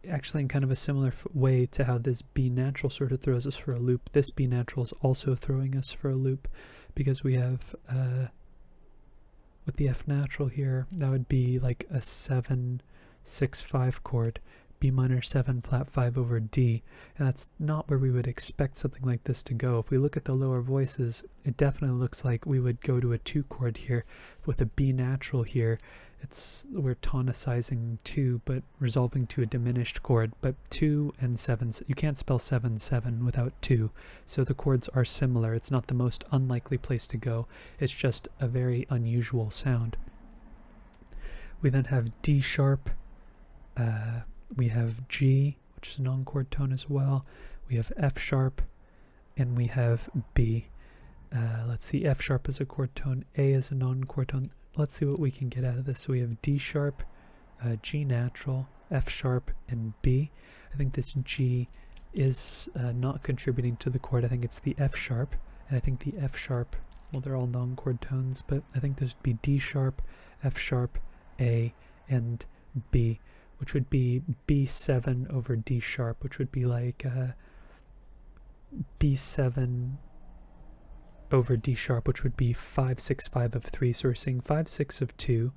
actually in kind of a similar way to how this B natural sort of throws us for a loop. This B natural is also throwing us for a loop, because we have with the F natural here, that would be like a 7/6/5 chord, B minor 7 flat 5 over D, and that's not where we would expect something like this to go. If we look at the lower voices, it definitely looks like we would go to a 2 chord here with a B natural here. We're tonicizing 2 but resolving to a diminished chord, but 2 and 7, you can't spell 7/7 without 2, so the chords are similar. It's not the most unlikely place to go, it's just a very unusual sound. We then have D sharp, we have G, which is a non-chord tone as well, we have F sharp, and we have B. Let's see, F sharp is a chord tone, A is a non-chord tone. Let's see what we can get out of this. So we have D sharp, G natural, F sharp, and B. I think this G is not contributing to the chord. I think it's the F sharp, and I think the F sharp, well, they're all non-chord tones, but I think this would be D sharp, F sharp, A, and B, which would be B7 over D sharp, which would be like B7 over D sharp, which would be 5/6/5 of 3. So we're seeing 5/6 of 2,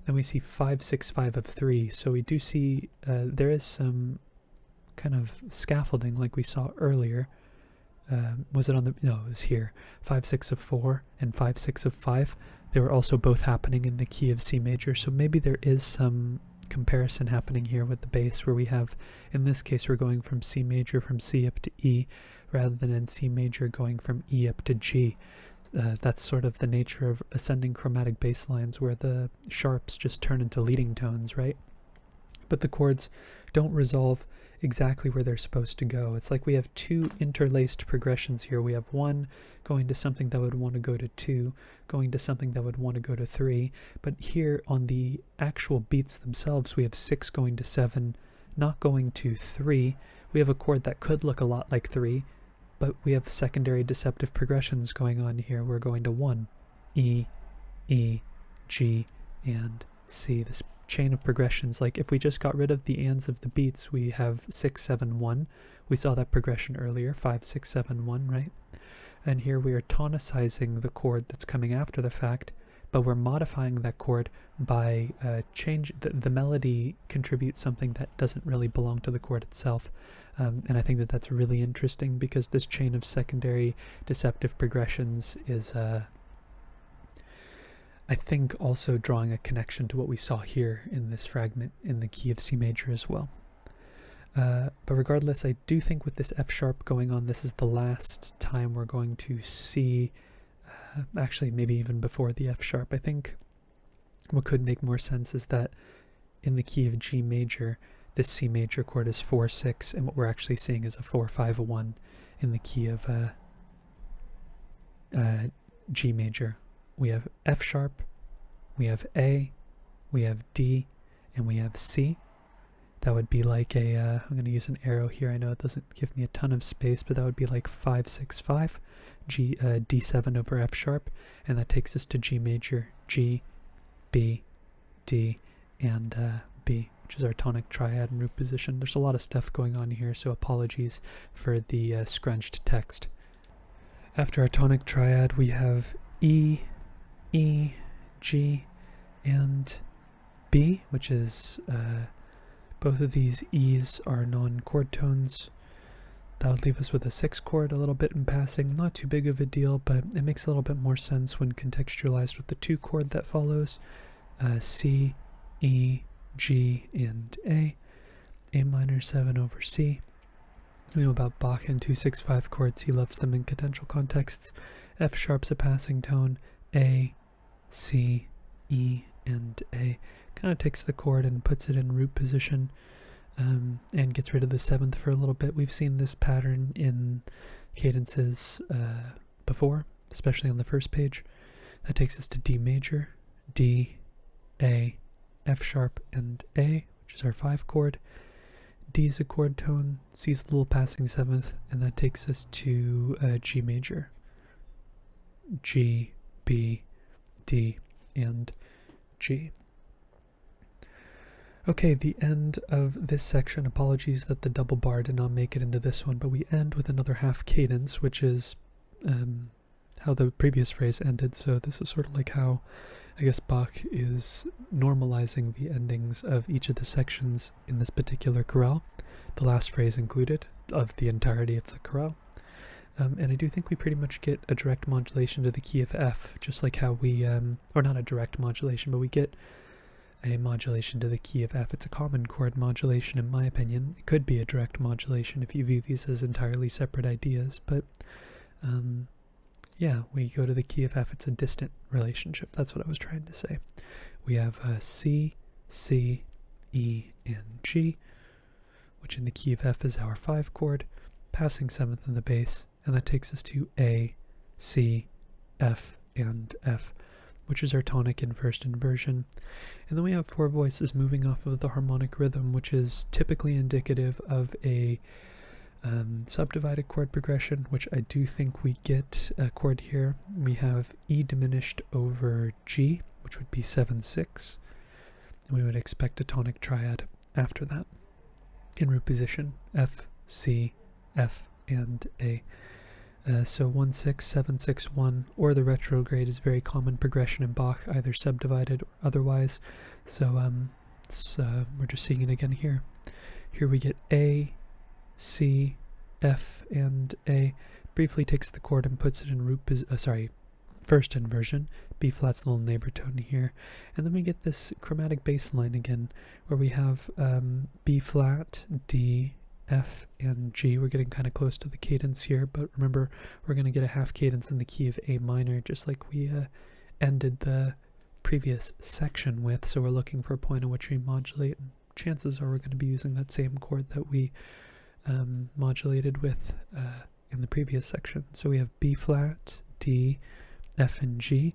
then we see 5/6/5 of 3. So we do see there is some kind of scaffolding like we saw earlier. Was it on the, no, it was here. 5/6 of 4 and 5/6 of 5. They were also both happening in the key of C major. So maybe there is some comparison happening here with the bass, where we have, in this case, we're going from C major from C up to E, rather than in C major going from E up to G. That's sort of the nature of ascending chromatic bass lines, where the sharps just turn into leading tones, right? But the chords don't resolve exactly where they're supposed to go. It's like we have 2 interlaced progressions here. We have 1 going to something that would want to go to 2, going to something that would want to go to 3, but here on the actual beats themselves, we have 6 going to 7, not going to 3. We have a chord that could look a lot like 3, but we have secondary deceptive progressions going on here. We're going to 1, E, E, G, and C. This chain of progressions, like if we just got rid of the ands of the beats, we have 6, 7, 1. We saw that progression earlier, 5, 6, 7, 1, right? And here we are tonicizing the chord that's coming after the fact, but we're modifying that chord by change. The melody contributes something that doesn't really belong to the chord itself. And I think that that's really interesting, because this chain of secondary deceptive progressions is I think also drawing a connection to what we saw here in this fragment in the key of C major as well. But regardless, I do think with this F sharp going on, this is the last time we're going to see, actually maybe even before the F sharp. I think what could make more sense is that in the key of G major, this C major chord is 4/6, and what we're actually seeing is a 4/5/1 in the key of G major. We have F sharp, we have A, we have D, and we have C. That would be like a, I'm going to use an arrow here. I know it doesn't give me a ton of space, but that would be like 5, 6, 5, D7 over F sharp, and that takes us to G major, G, B, D, and B, which is our tonic triad and root position. There's a lot of stuff going on here, so apologies for the scrunched text. After our tonic triad, we have E, G, and B, which is, both of these E's are non-chord tones. That would leave us with a 6 chord, a little bit in passing. Not too big of a deal, but it makes a little bit more sense when contextualized with the 2 chord that follows. C, E, G, and A. A minor 7 over C. We know about Bach and 2-6-5 chords. He loves them in cadential contexts. F sharp's a passing tone. A, C, E, and A. Kind of takes the chord and puts it in root position, and gets rid of the 7th for a little bit. We've seen this pattern in cadences before, especially on the first page. That takes us to D major, D, A, F sharp, and A, which is our 5 chord. D is a chord tone, C is a little passing 7th, and that takes us to G major, G, B, D, and G. Okay, the end of this section. Apologies that the double bar did not make it into this one, but we end with another half cadence, which is how the previous phrase ended. So this is sort of like how, I guess, Bach is normalizing the endings of each of the sections in this particular chorale, the last phrase included, of the entirety of the chorale. And I do think we pretty much get a direct modulation to the key of F, just like how we, or not a direct modulation, but we get a modulation to the key of F. It's a common chord modulation, in my opinion. It could be a direct modulation if you view these as entirely separate ideas, but yeah, we go to the key of F. It's a distant relationship. That's what I was trying to say. We have C, C, E, and G, which in the key of F is our 5 chord, passing 7th in the bass, and that takes us to A, C, F, and F, which is our tonic in first inversion. And then we have 4 voices moving off of the harmonic rhythm, which is typically indicative of a subdivided chord progression, which I do think we get a chord here. We have E diminished over G, which would be 7-6, and we would expect a tonic triad after that. In root position, F, C, F, and A. So 1-6, 7-6, 1, or the retrograde is very common progression in Bach, either subdivided or otherwise. So we're just seeing it again here. Here we get A, C, F, and A. Briefly takes the chord and puts it in first inversion. B flat's little neighbor tone here, and then we get this chromatic bass line again, where we have B flat, D, F, and G. We're getting kind of close to the cadence here, but remember, we're going to get a half cadence in the key of A minor, just like we ended the previous section with. So we're looking for a point in which we modulate, and chances are we're going to be using that same chord that we modulated with in the previous section. So we have B flat, D, F, and G.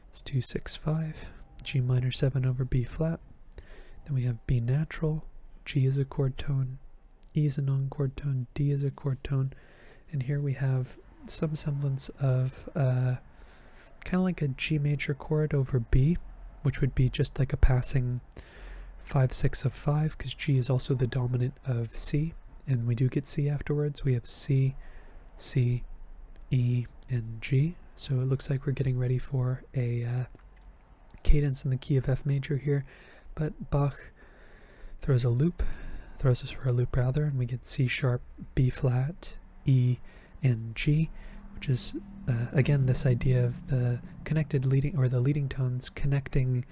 It's 2-6-5, G minor 7 over B flat. Then we have B natural, G is a chord tone, E is a non-chord tone, D is a chord tone, and here we have some semblance of kind of like a G major chord over B, which would be just like a passing 5-6 of 5, because G is also the dominant of C, and we do get C afterwards. We have C, C, E, and G. So it looks like we're getting ready for a cadence in the key of F major here, but Bach throws us for a loop rather, and we get C sharp, B flat, E, and G, which is again this idea of the connected leading, or the leading tones connecting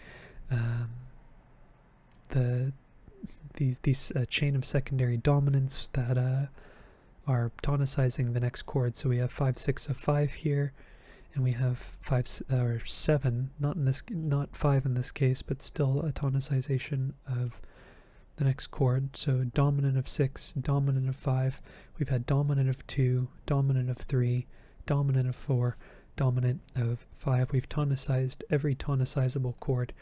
these chain of secondary dominants that are tonicizing the next chord. So we have 5-6 of 5 here, and we have 7, not 5 in this case, but still a tonicization of the next chord. So dominant of 6, dominant of 5. We've had dominant of 2, dominant of 3, dominant of 4, dominant of 5. We've tonicized every tonicizable chord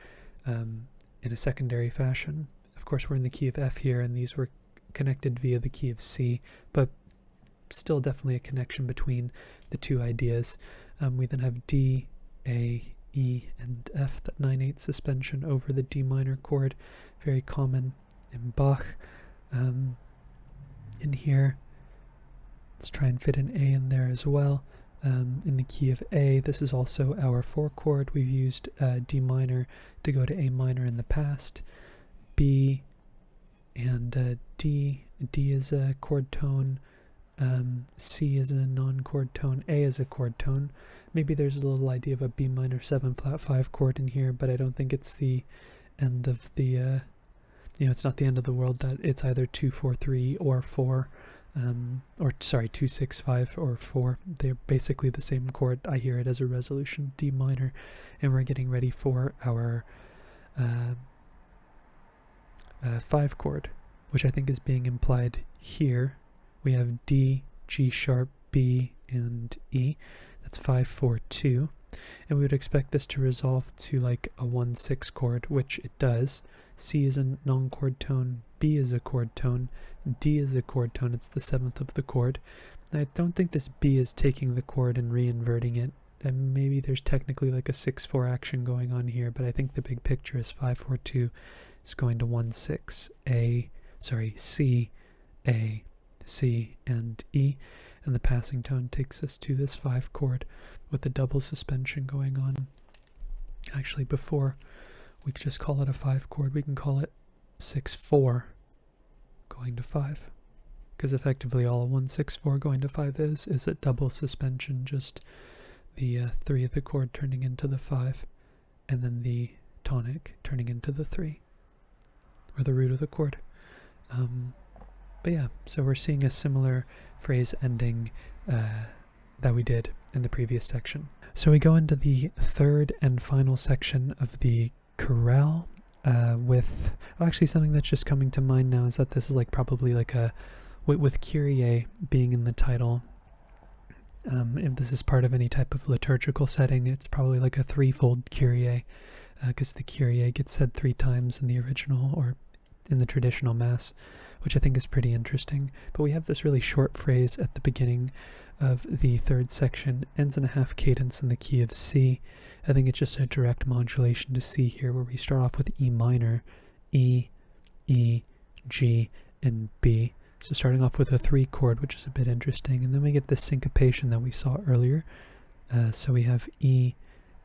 in a secondary fashion. Of course, we're in the key of F here, and these were connected via the key of C, but still definitely a connection between the two ideas. We then have D, A, E, and F, that 9/8 suspension over the D minor chord, very common in Bach. In here, let's try and fit an A in there as well. In the key of A, this is also our 4 chord. We've used D minor to go to A minor in the past. B and D. D is a chord tone. C is a non-chord tone. A is a chord tone. Maybe there's a little idea of a B minor 7 flat 5 chord in here, but I don't think it's the end of the, it's not the end of the world that it's either 2 4 3 or 4. 2 6 5 or 4. They're basically the same chord. I hear it as a resolution D minor, and we're getting ready for our 5 chord, which I think is being implied here. We have D, G sharp, B, and E. That's 5 4 2, and we would expect this to resolve to like a 1 6 chord, which it does. C is a non-chord tone, B is a chord tone, D is a chord tone. It's the 7th of the chord. I don't think this B is taking the chord and reinverting it. And maybe there's technically like a 6/4 action going on here, but I think the big picture is 5 4 2 is going to 1 6 C, A, C, and E, and the passing tone takes us to this 5 chord with the double suspension going on. Actually, before we could just call it a 5 chord, we can call it 6 4 going to 5, because effectively all a 1 6 4 going to 5 is a double suspension, just the 3 of the chord turning into the 5, and then the tonic turning into the 3, or the root of the chord. But yeah, so we're seeing a similar phrase ending that we did in the previous section. So we go into the third and final section of the chorale with actually something that's just coming to mind now is that this is like probably like a with Kyrie being in the title. If this is part of any type of liturgical setting, it's probably like a threefold Kyrie, because the Kyrie gets said 3 times in the original or in the traditional Mass, which I think is pretty interesting. But we have this really short phrase at the beginning of the third section, ends in a half cadence in the key of C. I think it's just a direct modulation to C here, where we start off with E minor, E, E, G, and B. So starting off with a 3 chord, which is a bit interesting, and then we get this syncopation that we saw earlier. So we have E,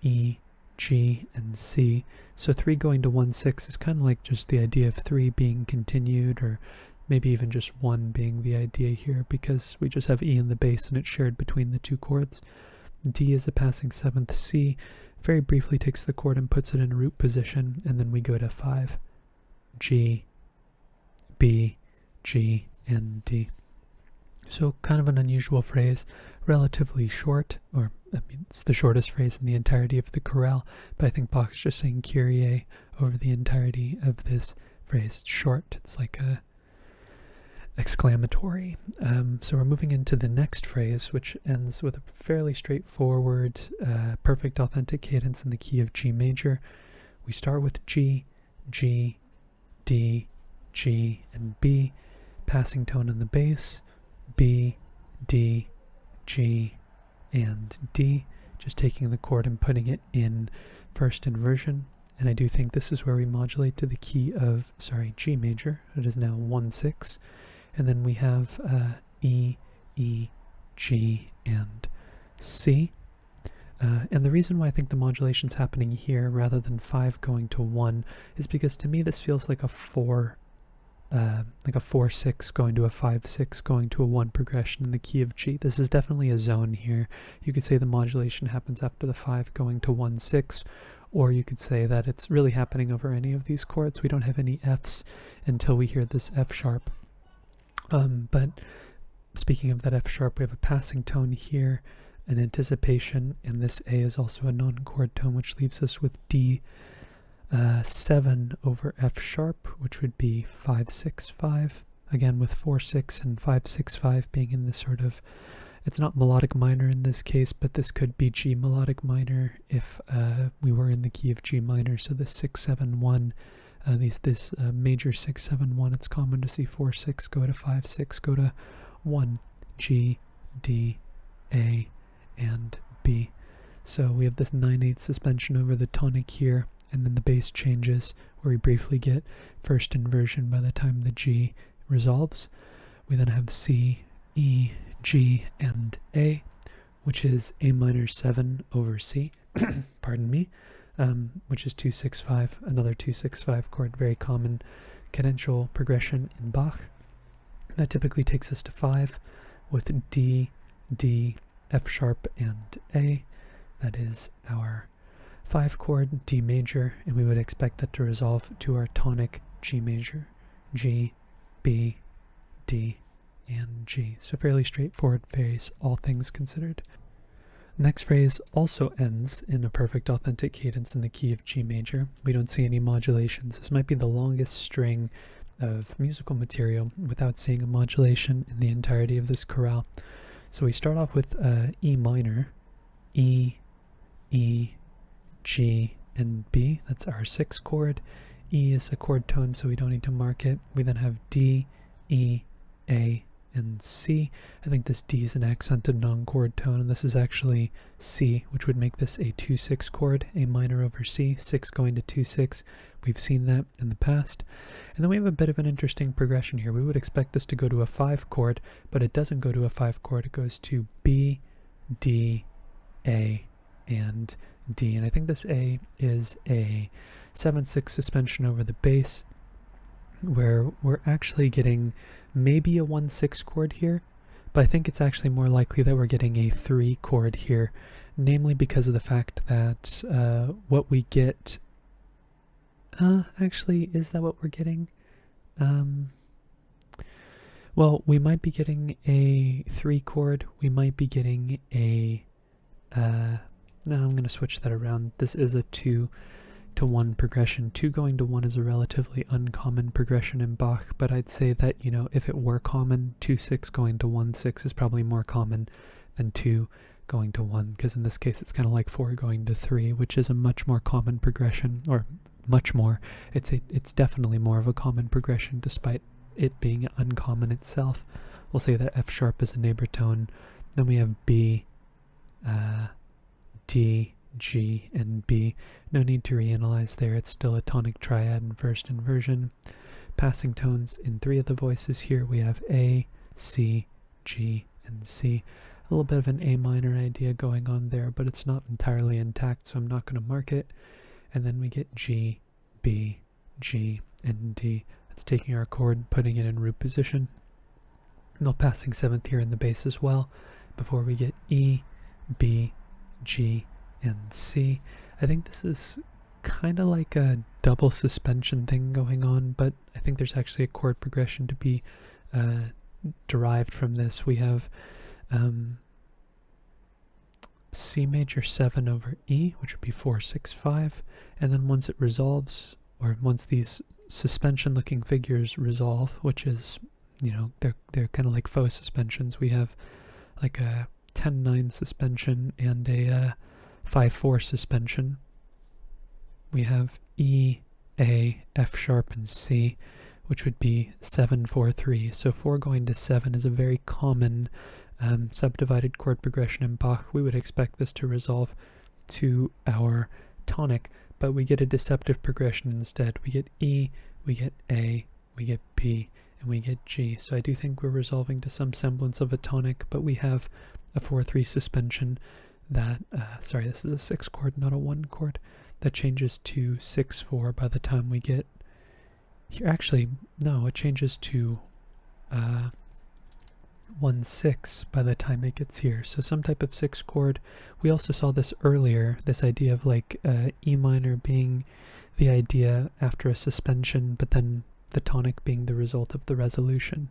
E, G, and C. So 3 going to 1 6 is kind of like just the idea of 3 being continued, or maybe even just 1 being the idea here, because we just have E in the bass and it's shared between the 2 chords. D is a passing 7th. C very briefly takes the chord and puts it in a root position, and then we go to 5. G, B, G, and D. So kind of an unusual phrase, relatively short, or I mean, it's the shortest phrase in the entirety of the chorale, but I think Bach's just saying Kyrie over the entirety of this phrase. It's short, it's like a exclamatory. So we're moving into the next phrase, which ends with a fairly straightforward, perfect authentic cadence in the key of G major. We start with G, G, D, G, and B, passing tone in the bass, B, D, G, and D, just taking the chord and putting it in first inversion. And I do think this is where we modulate to the key of, G major. It is now 1 6. And then we have E, E, G, and C. And the reason why I think the modulation's happening here rather than 5 going to 1 is because to me this feels like a 4 6 going to a 5 6 going to a 1 progression in the key of G. This is definitely a zone here. You could say the modulation happens after the 5 going to 1 6, or you could say that it's really happening over any of these chords. We don't have any Fs until we hear this F sharp. But speaking of that F sharp, we have a passing tone here, an anticipation, and this A is also a non-chord tone, which leaves us with D 7 over F sharp, which would be 5 6 5. Again, with 4 6 and 5 6 5 being in this sort of It's not melodic minor in this case, but this could be G melodic minor if we were in the key of G minor. So the 6-7-1, this major 6-7-1, it's common to see 4-6 go to 5-6 go to 1, G, D, A, and B. So we have this 9/8 suspension over the tonic here, and then the bass changes where we briefly get first inversion by the time the G resolves. We then have C, E, G, and A, which is A minor 7 over C, pardon me, which is 2-6-5, another 2-6-5 chord, very common cadential progression in Bach. That typically takes us to 5 with D, D, F sharp, and A. That is our 5 chord, D major, and we would expect that to resolve to our tonic G major, G, B, D, and G. So fairly straightforward phrase, all things considered. Next phrase also ends in a perfect authentic cadence in the key of G major. We don't see any modulations. This might be the longest string of musical material without seeing a modulation in the entirety of this chorale. So we start off with E minor, E, E, G, and B. That's our 6 chord. E is a chord tone, so we don't need to mark it. We then have D, E, A, and C. I think this D is an accented non-chord tone, and this is actually C, which would make this a 2-6 chord, A minor over C, 6 going to 2-6. We've seen that in the past. And then we have a bit of an interesting progression here. We would expect this to go to a 5 chord, but it doesn't go to a 5 chord. It goes to B, D, A, and D. And I think this A is a 7-6 suspension over the bass, where we're actually getting maybe a 1-6 chord here, but I think it's actually more likely that we're getting a 3 chord here, namely because of the fact that what we get, actually, is that what we're getting? Well, we might be getting a 3 chord, we might be getting a, no, I'm going to switch that around. This is a 2-to-1 progression. 2 going to 1 is a relatively uncommon progression in Bach, but I'd say that, you know, if it were common, 2-6 going to 1-6 is probably more common than 2 going to 1, because in this case it's kind of like 4 going to 3, which is a much more common progression, or much more. It's definitely more of a common progression despite it being uncommon itself. We'll say that F sharp is a neighbor tone. Then we have B, D, G, and B. No need to reanalyze there. It's still a tonic triad in first inversion. Passing tones in 3 of the voices here. We have A, C, G, and C. A little bit of an A minor idea going on there, but it's not entirely intact, so I'm not going to mark it. And then we get G, B, G, and D. That's taking our chord, putting it in root position. No passing 7th here in the bass as well, before we get E, B, G, and C. I think this is kind of like a double suspension thing going on, but I think there's actually a chord progression to be derived from this. We have C major 7 over E, which would be 4-6-5, and then once it resolves, or once these suspension looking figures resolve, which is, you know, they're kind of like faux suspensions, we have like a 10-9 suspension and a 5-4 suspension. We have E, A, F sharp, and C, which would be 7-4-3. So 4 going to 7 is a very common subdivided chord progression in Bach. We would expect this to resolve to our tonic, but we get a deceptive progression instead. We get E, we get A, we get B, and we get G. So I do think we're resolving to some semblance of a tonic, but we have a 4-3 suspension that, sorry, this is a 6 chord, not a 1 chord, that changes to 6-4 by the time we get here. Actually, no, it changes to 1-6 by the time it gets here. So some type of 6 chord. We also saw this earlier, this idea of like E minor being the idea after a suspension, but then the tonic being the result of the resolution,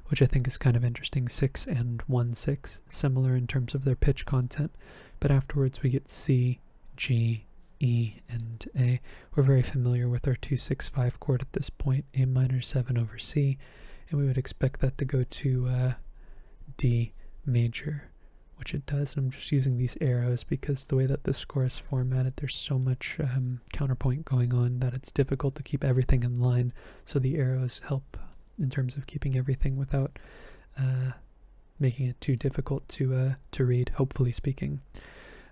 which I think is kind of interesting. 6 and 1-6, similar in terms of their pitch content, but afterwards we get C, G, E, and A. We're very familiar with our 2-6-5 chord at this point, A minor 7 over C, and we would expect that to go to D, major, which it does. And I'm just using these arrows because the way that the score is formatted, there's so much counterpoint going on that it's difficult to keep everything in line. So the arrows help in terms of keeping everything without making it too difficult to read, hopefully speaking.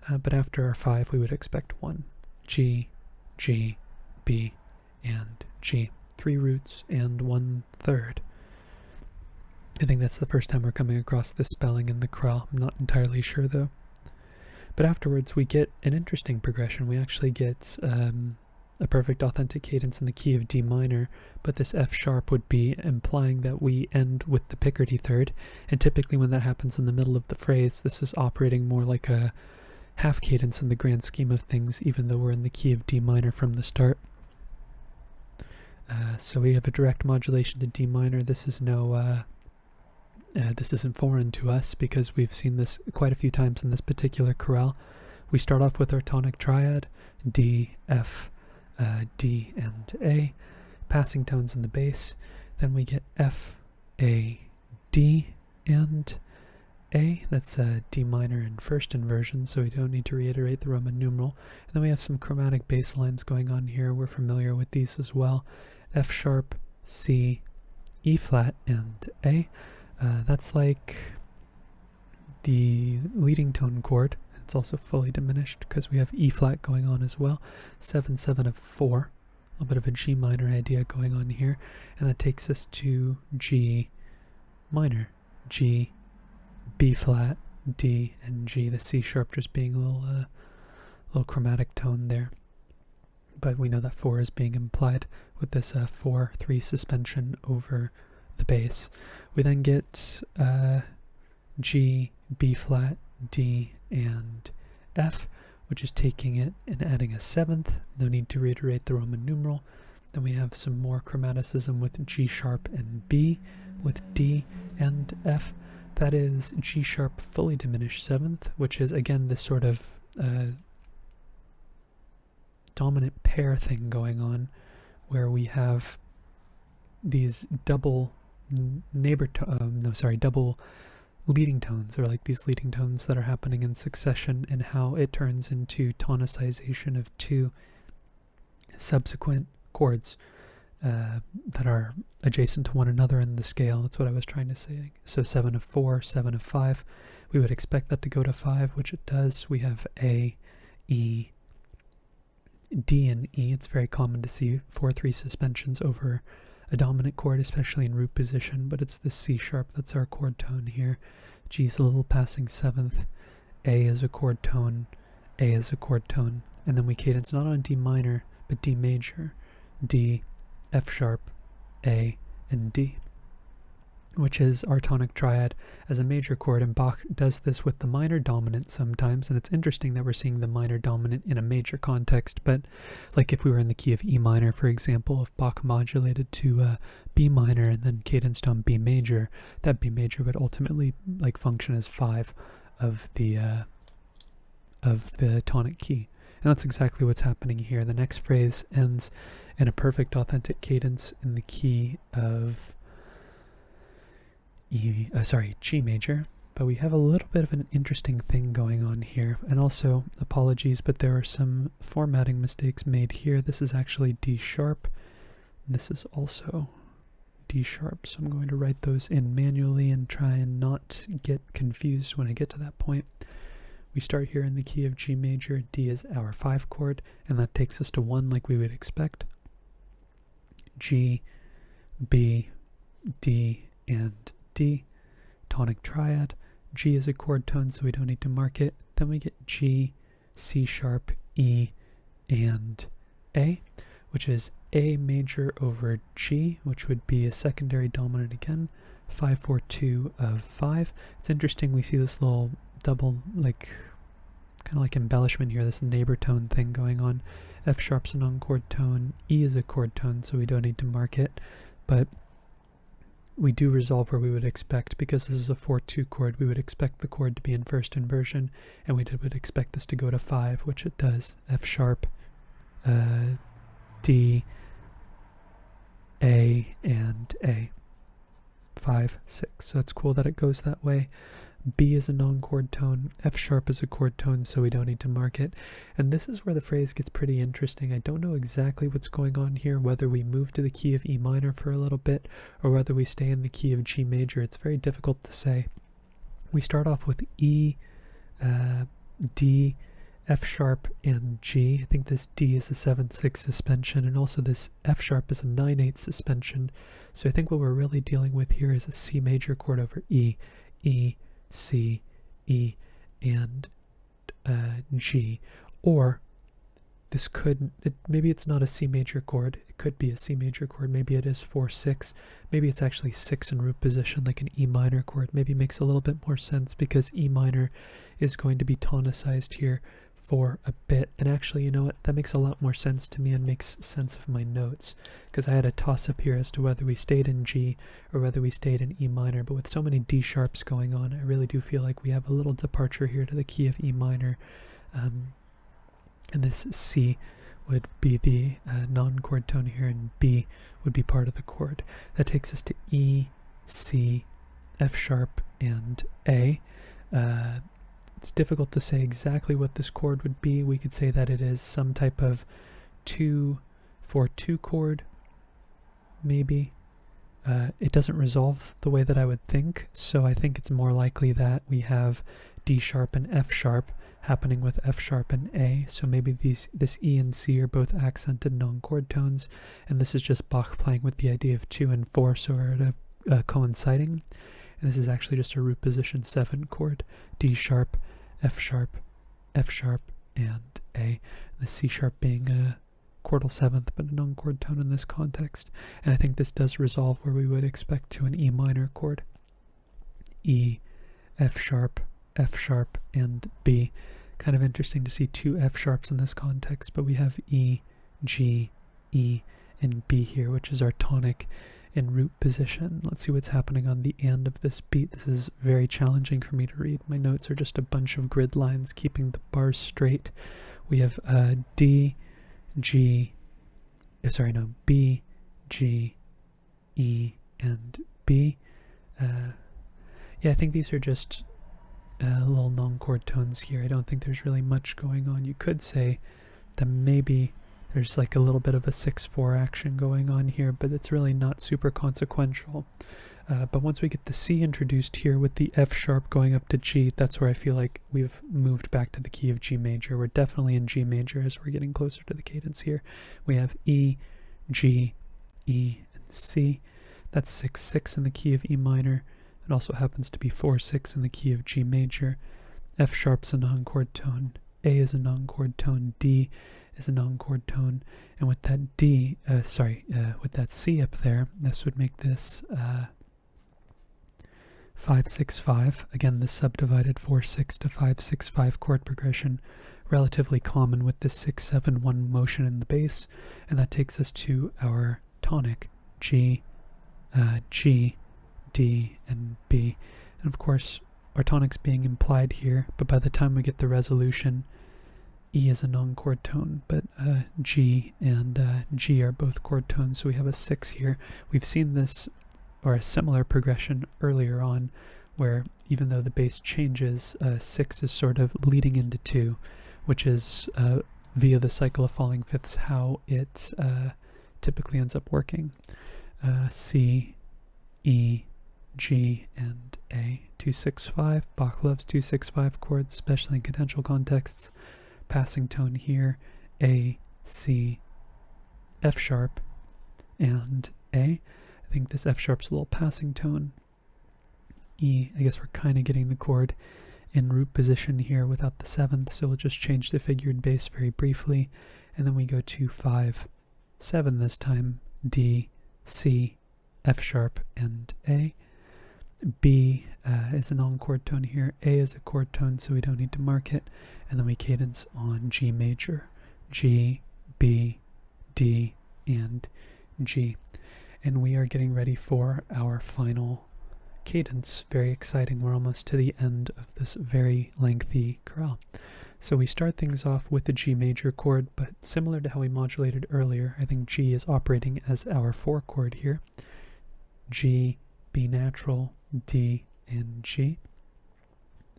But after our 5, we would expect 1, G, G, B, and G. 3 roots and 1/3. I think that's the first time we're coming across this spelling in the chorale. I'm not entirely sure though. But afterwards we get an interesting progression. We actually get a perfect authentic cadence in the key of D minor, but this F sharp would be implying that we end with the Picardy third, and typically when that happens in the middle of the phrase, this is operating more like a half cadence in the grand scheme of things, even though we're in the key of D minor from the start. So we have a direct modulation to D minor. This is this isn't foreign to us because we've seen this quite a few times in this particular chorale. We start off with our tonic triad, D, F, D, and A, passing tones in the bass. Then we get F, A, D, and A. That's D minor in first inversion, so we don't need to reiterate the Roman numeral. And then we have some chromatic bass lines going on here. We're familiar with these as well. F sharp, C, E flat, and A. That's like the leading tone chord. It's also fully diminished because we have E flat going on as well. 7/7 of 4. A little bit of a G minor idea going on here. And that takes us to G minor. G, B flat, D, and G. The C sharp just being a little chromatic tone there. But we know that 4 is being implied with this 4/3 suspension over the bass. We then get G, B flat, D, and F, which is taking it and adding a 7th. No need to reiterate the Roman numeral. Then we have some more chromaticism with G sharp and B, with D and F. That is G sharp fully diminished 7th, which is again this sort of dominant pair thing going on, where we have these double double leading tones, or like these leading tones that are happening in succession, and how it turns into tonicization of 2 subsequent chords that are adjacent to one another in the scale. That's what I was trying to say. So 7 of 4, 7 of 5. We would expect that to go to 5, which it does. We have A, E, D, and E. It's very common to see 4/3 suspensions over a dominant chord, especially in root position, but it's the C sharp that's our chord tone here. G is a little passing 7th. A is a chord tone. A is a chord tone. And then we cadence not on D minor, but D major. D, F sharp, A, and D, which is our tonic triad as a major chord, and Bach does this with the minor dominant sometimes, and it's interesting that we're seeing the minor dominant in a major context. But like if we were in the key of E minor, for example, if Bach modulated to B minor and then cadenced on B major, that B major would ultimately like function as 5 of the tonic key. And that's exactly what's happening here. The next phrase ends in a perfect authentic cadence in the key of G major, but we have a little bit of an interesting thing going on here. And also, apologies, but there are some formatting mistakes made here. This is actually D sharp. This is also D sharp, so I'm going to write those in manually and try and not get confused when I get to that point. We start here in the key of G major. D is our 5 chord, and that takes us to 1 like we would expect. G, B, D, and D, tonic triad. G is a chord tone, so we don't need to mark it. Then we get G, C sharp, E, and A, which is A major over G, which would be a secondary dominant again. 5/4/2 of 5. It's interesting, we see this little double, kind of like embellishment here, this neighbor tone thing going on. F sharp's a non-chord tone, E is a chord tone, so we don't need to mark it, but we do resolve where we would expect, because this is a 4/2 chord, we would expect the chord to be in first inversion, and we would expect this to go to 5, which it does. F sharp, D, A, and A. 5, 6. So it's cool that it goes that way. B is a non-chord tone, F sharp is a chord tone, so we don't need to mark it. And this is where the phrase gets pretty interesting. I don't know exactly what's going on here, whether we move to the key of E minor for a little bit, or whether we stay in the key of G major. It's very difficult to say. We start off with E, D, F sharp, and G. I think this D is a 7/6 suspension, and also this F sharp is a 9/8 suspension. So I think what we're really dealing with here is a C major chord over E, E, C, E, and G. Or this maybe it's not a C major chord. It could be a C major chord. Maybe it is 4/6. Maybe it's actually 6 in root position, like an E minor chord. Maybe it makes a little bit more sense because E minor is going to be tonicized here for a bit. And actually, you know what? That makes a lot more sense to me and makes sense of my notes, because I had a toss-up here as to whether we stayed in G or whether we stayed in E minor. But with so many D sharps going on, I really do feel like we have a little departure here to the key of E minor. And this C would be the non-chord tone here, and B would be part of the chord. That takes us to E, C, F sharp, and A. It's difficult to say exactly what this chord would be. We could say that it is some type of 2/4/2 chord, maybe. It doesn't resolve the way that I would think, so I think it's more likely that we have D sharp and F sharp happening with F sharp and A. So maybe this E and C are both accented non-chord tones, and this is just Bach playing with the idea of 2 and 4, so we're at a coinciding. And this is actually just a root position 7 chord, D sharp, F sharp, F sharp, and A. The C sharp being a chordal 7th, but a non-chord tone in this context. And I think this does resolve where we would expect to an E minor chord. E, F sharp, and B. Kind of interesting to see 2 F sharps in this context, but we have E, G, E, and B here, which is our tonic in root position. Let's see what's happening on the end of this beat. This is very challenging for me to read. My notes are just a bunch of grid lines keeping the bars straight. We have B, G, E, and B. Yeah, I think these are just little non-chord tones here. I don't think there's really much going on. You could say that maybe there's like a little bit of a 6/4 action going on here, but it's really not super consequential. But once we get the C introduced here with the F sharp going up to G, that's where I feel like we've moved back to the key of G major. We're definitely in G major as we're getting closer to the cadence here. We have E, G, E, and C. That's 6/6 in the key of E minor. It also happens to be 4/6 in the key of G major. F sharp's a non-chord tone. A is a non-chord tone. D is a non-chord tone. And with that with that C up there, this would make this 5/6/5. Again, the subdivided 4/6 to 5/6/5 chord progression, relatively common with this 6/7/1 motion in the bass. And that takes us to our tonic, G, G, D, and B. And of course, our tonic's being implied here, but by the time we get the resolution, E is a non-chord tone, but G and G are both chord tones, so we have a 6 here. We've seen this, or a similar progression earlier on, where even though the bass changes, 6 is sort of leading into 2, which is via the cycle of falling fifths how it typically ends up working. C, E, G, and A. 2/6/5. Bach loves 2/6/5 chords, especially in cadential contexts. Passing tone here, A, C, F sharp, and A. I think this F sharp's a little passing tone. E, I guess we're kind of getting the chord in root position here without the 7th, so we'll just change the figured bass very briefly. And then we go to 5/7 this time, D, C, F sharp, and A. B is a non-chord tone here. A is a chord tone, so we don't need to mark it. And then we cadence on G major. G, B, D, and G. And we are getting ready for our final cadence. Very exciting. We're almost to the end of this very lengthy chorale. So we start things off with the G major chord, but similar to how we modulated earlier, I think G is operating as our 4 chord here. G, B natural, D, and G.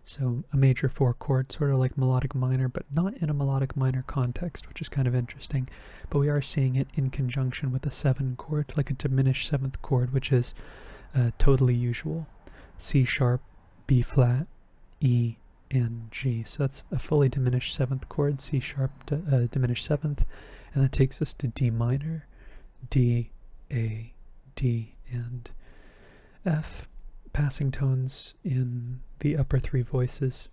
So a major 4 chord, sort of like melodic minor, but not in a melodic minor context, which is kind of interesting. But we are seeing it in conjunction with a 7 chord, like a diminished 7th chord, which is totally usual. C sharp, B flat, E, and G. So that's a fully diminished 7th chord, C sharp, diminished 7th. And that takes us to D minor, D, A, D, and F. Passing tones in the upper 3 voices,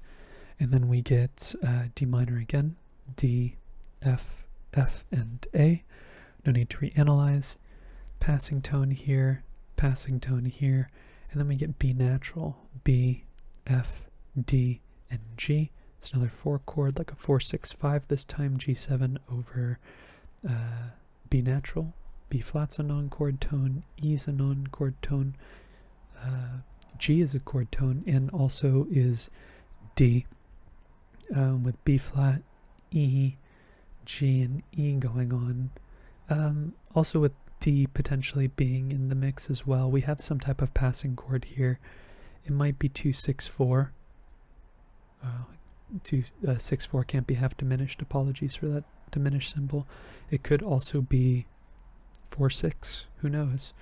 and then we get D minor again, D, F, F, and A. No need to reanalyze. Passing tone here, passing tone here, and then we get B natural, B, F, D, and G. It's another 4 chord, like a 4-6-5 this time, G7 over B natural. B flat's a non-chord tone, E's a non-chord tone, G is a chord tone, and also is D, with B flat, E, G, and E going on. Also with D potentially being in the mix as well. We have some type of passing chord here. It might be 2-6-4. 2-6-4 can't be half diminished. Apologies for that diminished symbol. It could also be 4-6. Who knows?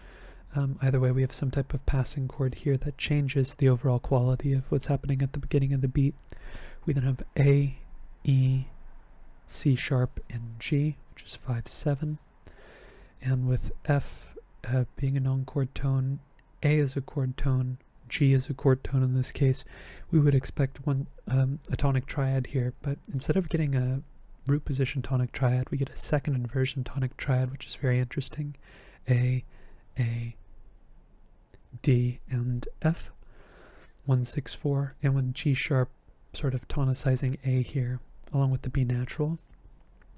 Either way, we have some type of passing chord here that changes the overall quality of what's happening at the beginning of the beat. We then have A, E, C sharp, and G, which is 5-7. And with F being a non-chord tone, A is a chord tone, G is a chord tone in this case, we would expect a tonic triad here, but instead of getting a root position tonic triad, we get a second inversion tonic triad, which is very interesting. A, D, and F, 1-6-4, and with G sharp sort of tonicizing A here, along with the B natural,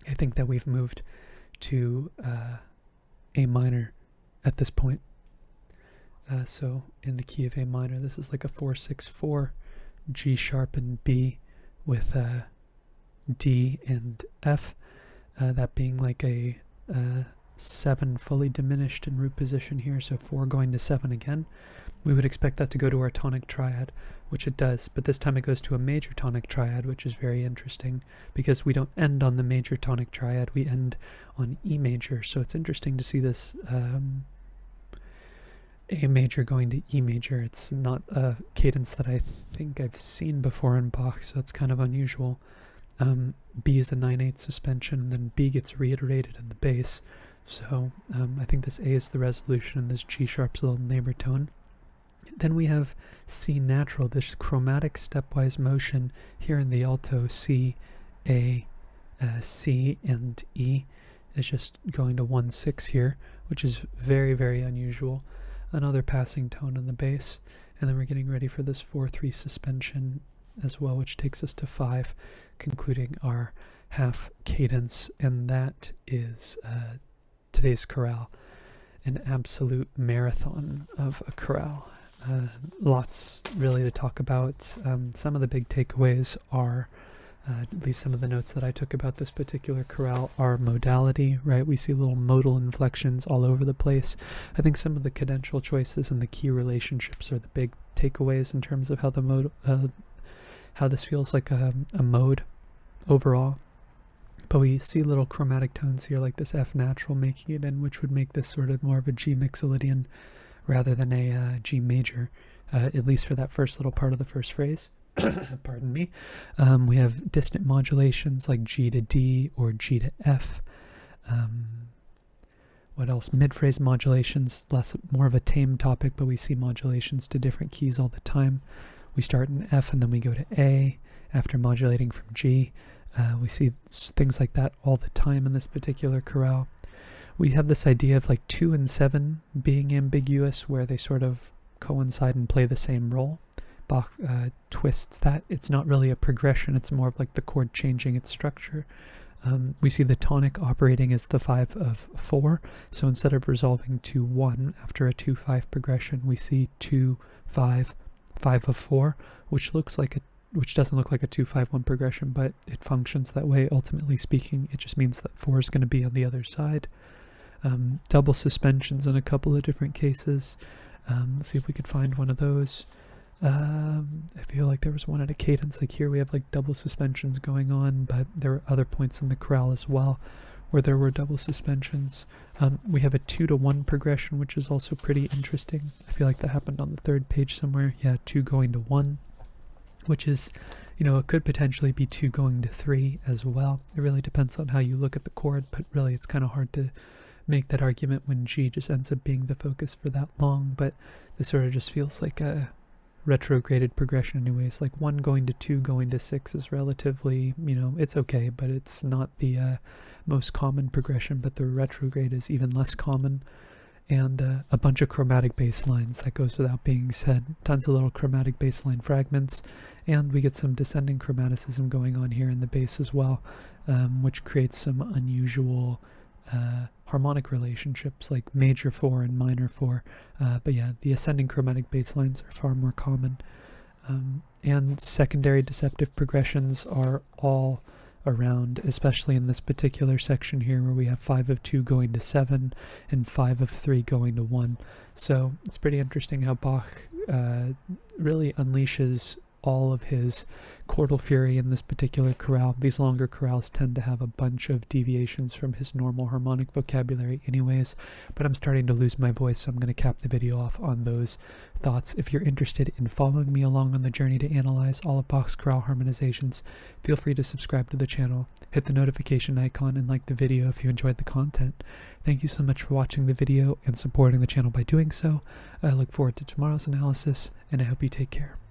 I think that we've moved to A minor at this point. So in the key of A minor, this is like a 4-6-4, G sharp and B with D and F, that being like a 7 fully diminished in root position here, so 4 going to 7 again. We would expect that to go to our tonic triad, which it does, but this time it goes to a major tonic triad, which is very interesting because we don't end on the major tonic triad, we end on E major. So it's interesting to see this A major going to E major. It's not a cadence that I think I've seen before in Bach, so it's kind of unusual. B is a 9/8 suspension, then B gets reiterated in the bass. So I think this A is the resolution and this G sharp's a little neighbor tone. Then we have C natural, this chromatic stepwise motion here in the alto. C, A, C, and E is just going to 1-6 here, which is very, very unusual. Another passing tone in the bass, and then we're getting ready for this 4-3 suspension as well, which takes us to 5, concluding our half cadence, and that is today's chorale, an absolute marathon of a chorale. Lots really to talk about. Some of the big takeaways are, at least some of the notes that I took about this particular chorale, are modality, right? We see little modal inflections all over the place. I think some of the cadential choices and the key relationships are the big takeaways in terms of how the how this feels like a mode overall. But we see little chromatic tones here like this F natural making it in, which would make this sort of more of a G mixolydian rather than a G major, at least for that first little part of the first phrase. Pardon me. We have distant modulations like G to D or G to F. What else? Mid-phrase modulations, more of a tame topic, but we see modulations to different keys all the time. We start in F and then we go to A after modulating from G. We see things like that all the time in this particular chorale. We have this idea of like 2 and 7 being ambiguous, where they sort of coincide and play the same role. Bach twists that. It's not really a progression, it's more of like the chord changing its structure. We see the tonic operating as the 5 of 4, so instead of resolving to 1 after a 2-5 progression, we see 2, 5, 5 of 4, which doesn't look like a 2-5-1 progression, but it functions that way. Ultimately speaking, it just means that 4 is going to be on the other side. Double suspensions in a couple of different cases. Let's see if we could find one of those. I feel like there was one at a cadence, like here we have like double suspensions going on, but there were other points in the chorale as well where there were double suspensions. We have a 2-to-1 progression, which is also pretty interesting. I feel like that happened on the third page somewhere. Yeah, 2 going to 1, which is, you know, it could potentially be 2 going to 3 as well. It really depends on how you look at the chord, but really it's kind of hard to make that argument when G just ends up being the focus for that long. But this sort of just feels like a retrograded progression anyways. Like 1 going to 2 going to 6 is relatively, you know, it's okay, but it's not the most common progression. But the retrograde is even less common. And a bunch of chromatic bass lines, that goes without being said. Tons of little chromatic bass line fragments, and we get some descending chromaticism going on here in the bass as well, which creates some unusual harmonic relationships like major 4 and minor 4. But yeah, the ascending chromatic bass lines are far more common. And secondary deceptive progressions are all around, especially in this particular section here where we have 5 of 2 going to 7 and 5 of 3 going to 1. So it's pretty interesting how Bach really unleashes all of his chordal fury in this particular chorale. These longer chorales tend to have a bunch of deviations from his normal harmonic vocabulary anyways, but I'm starting to lose my voice, so I'm going to cap the video off on those thoughts. If you're interested in following me along on the journey to analyze all of Bach's chorale harmonizations, feel free to subscribe to the channel, hit the notification icon, and like the video if you enjoyed the content. Thank you so much for watching the video and supporting the channel by doing so. I look forward to tomorrow's analysis, and I hope you take care.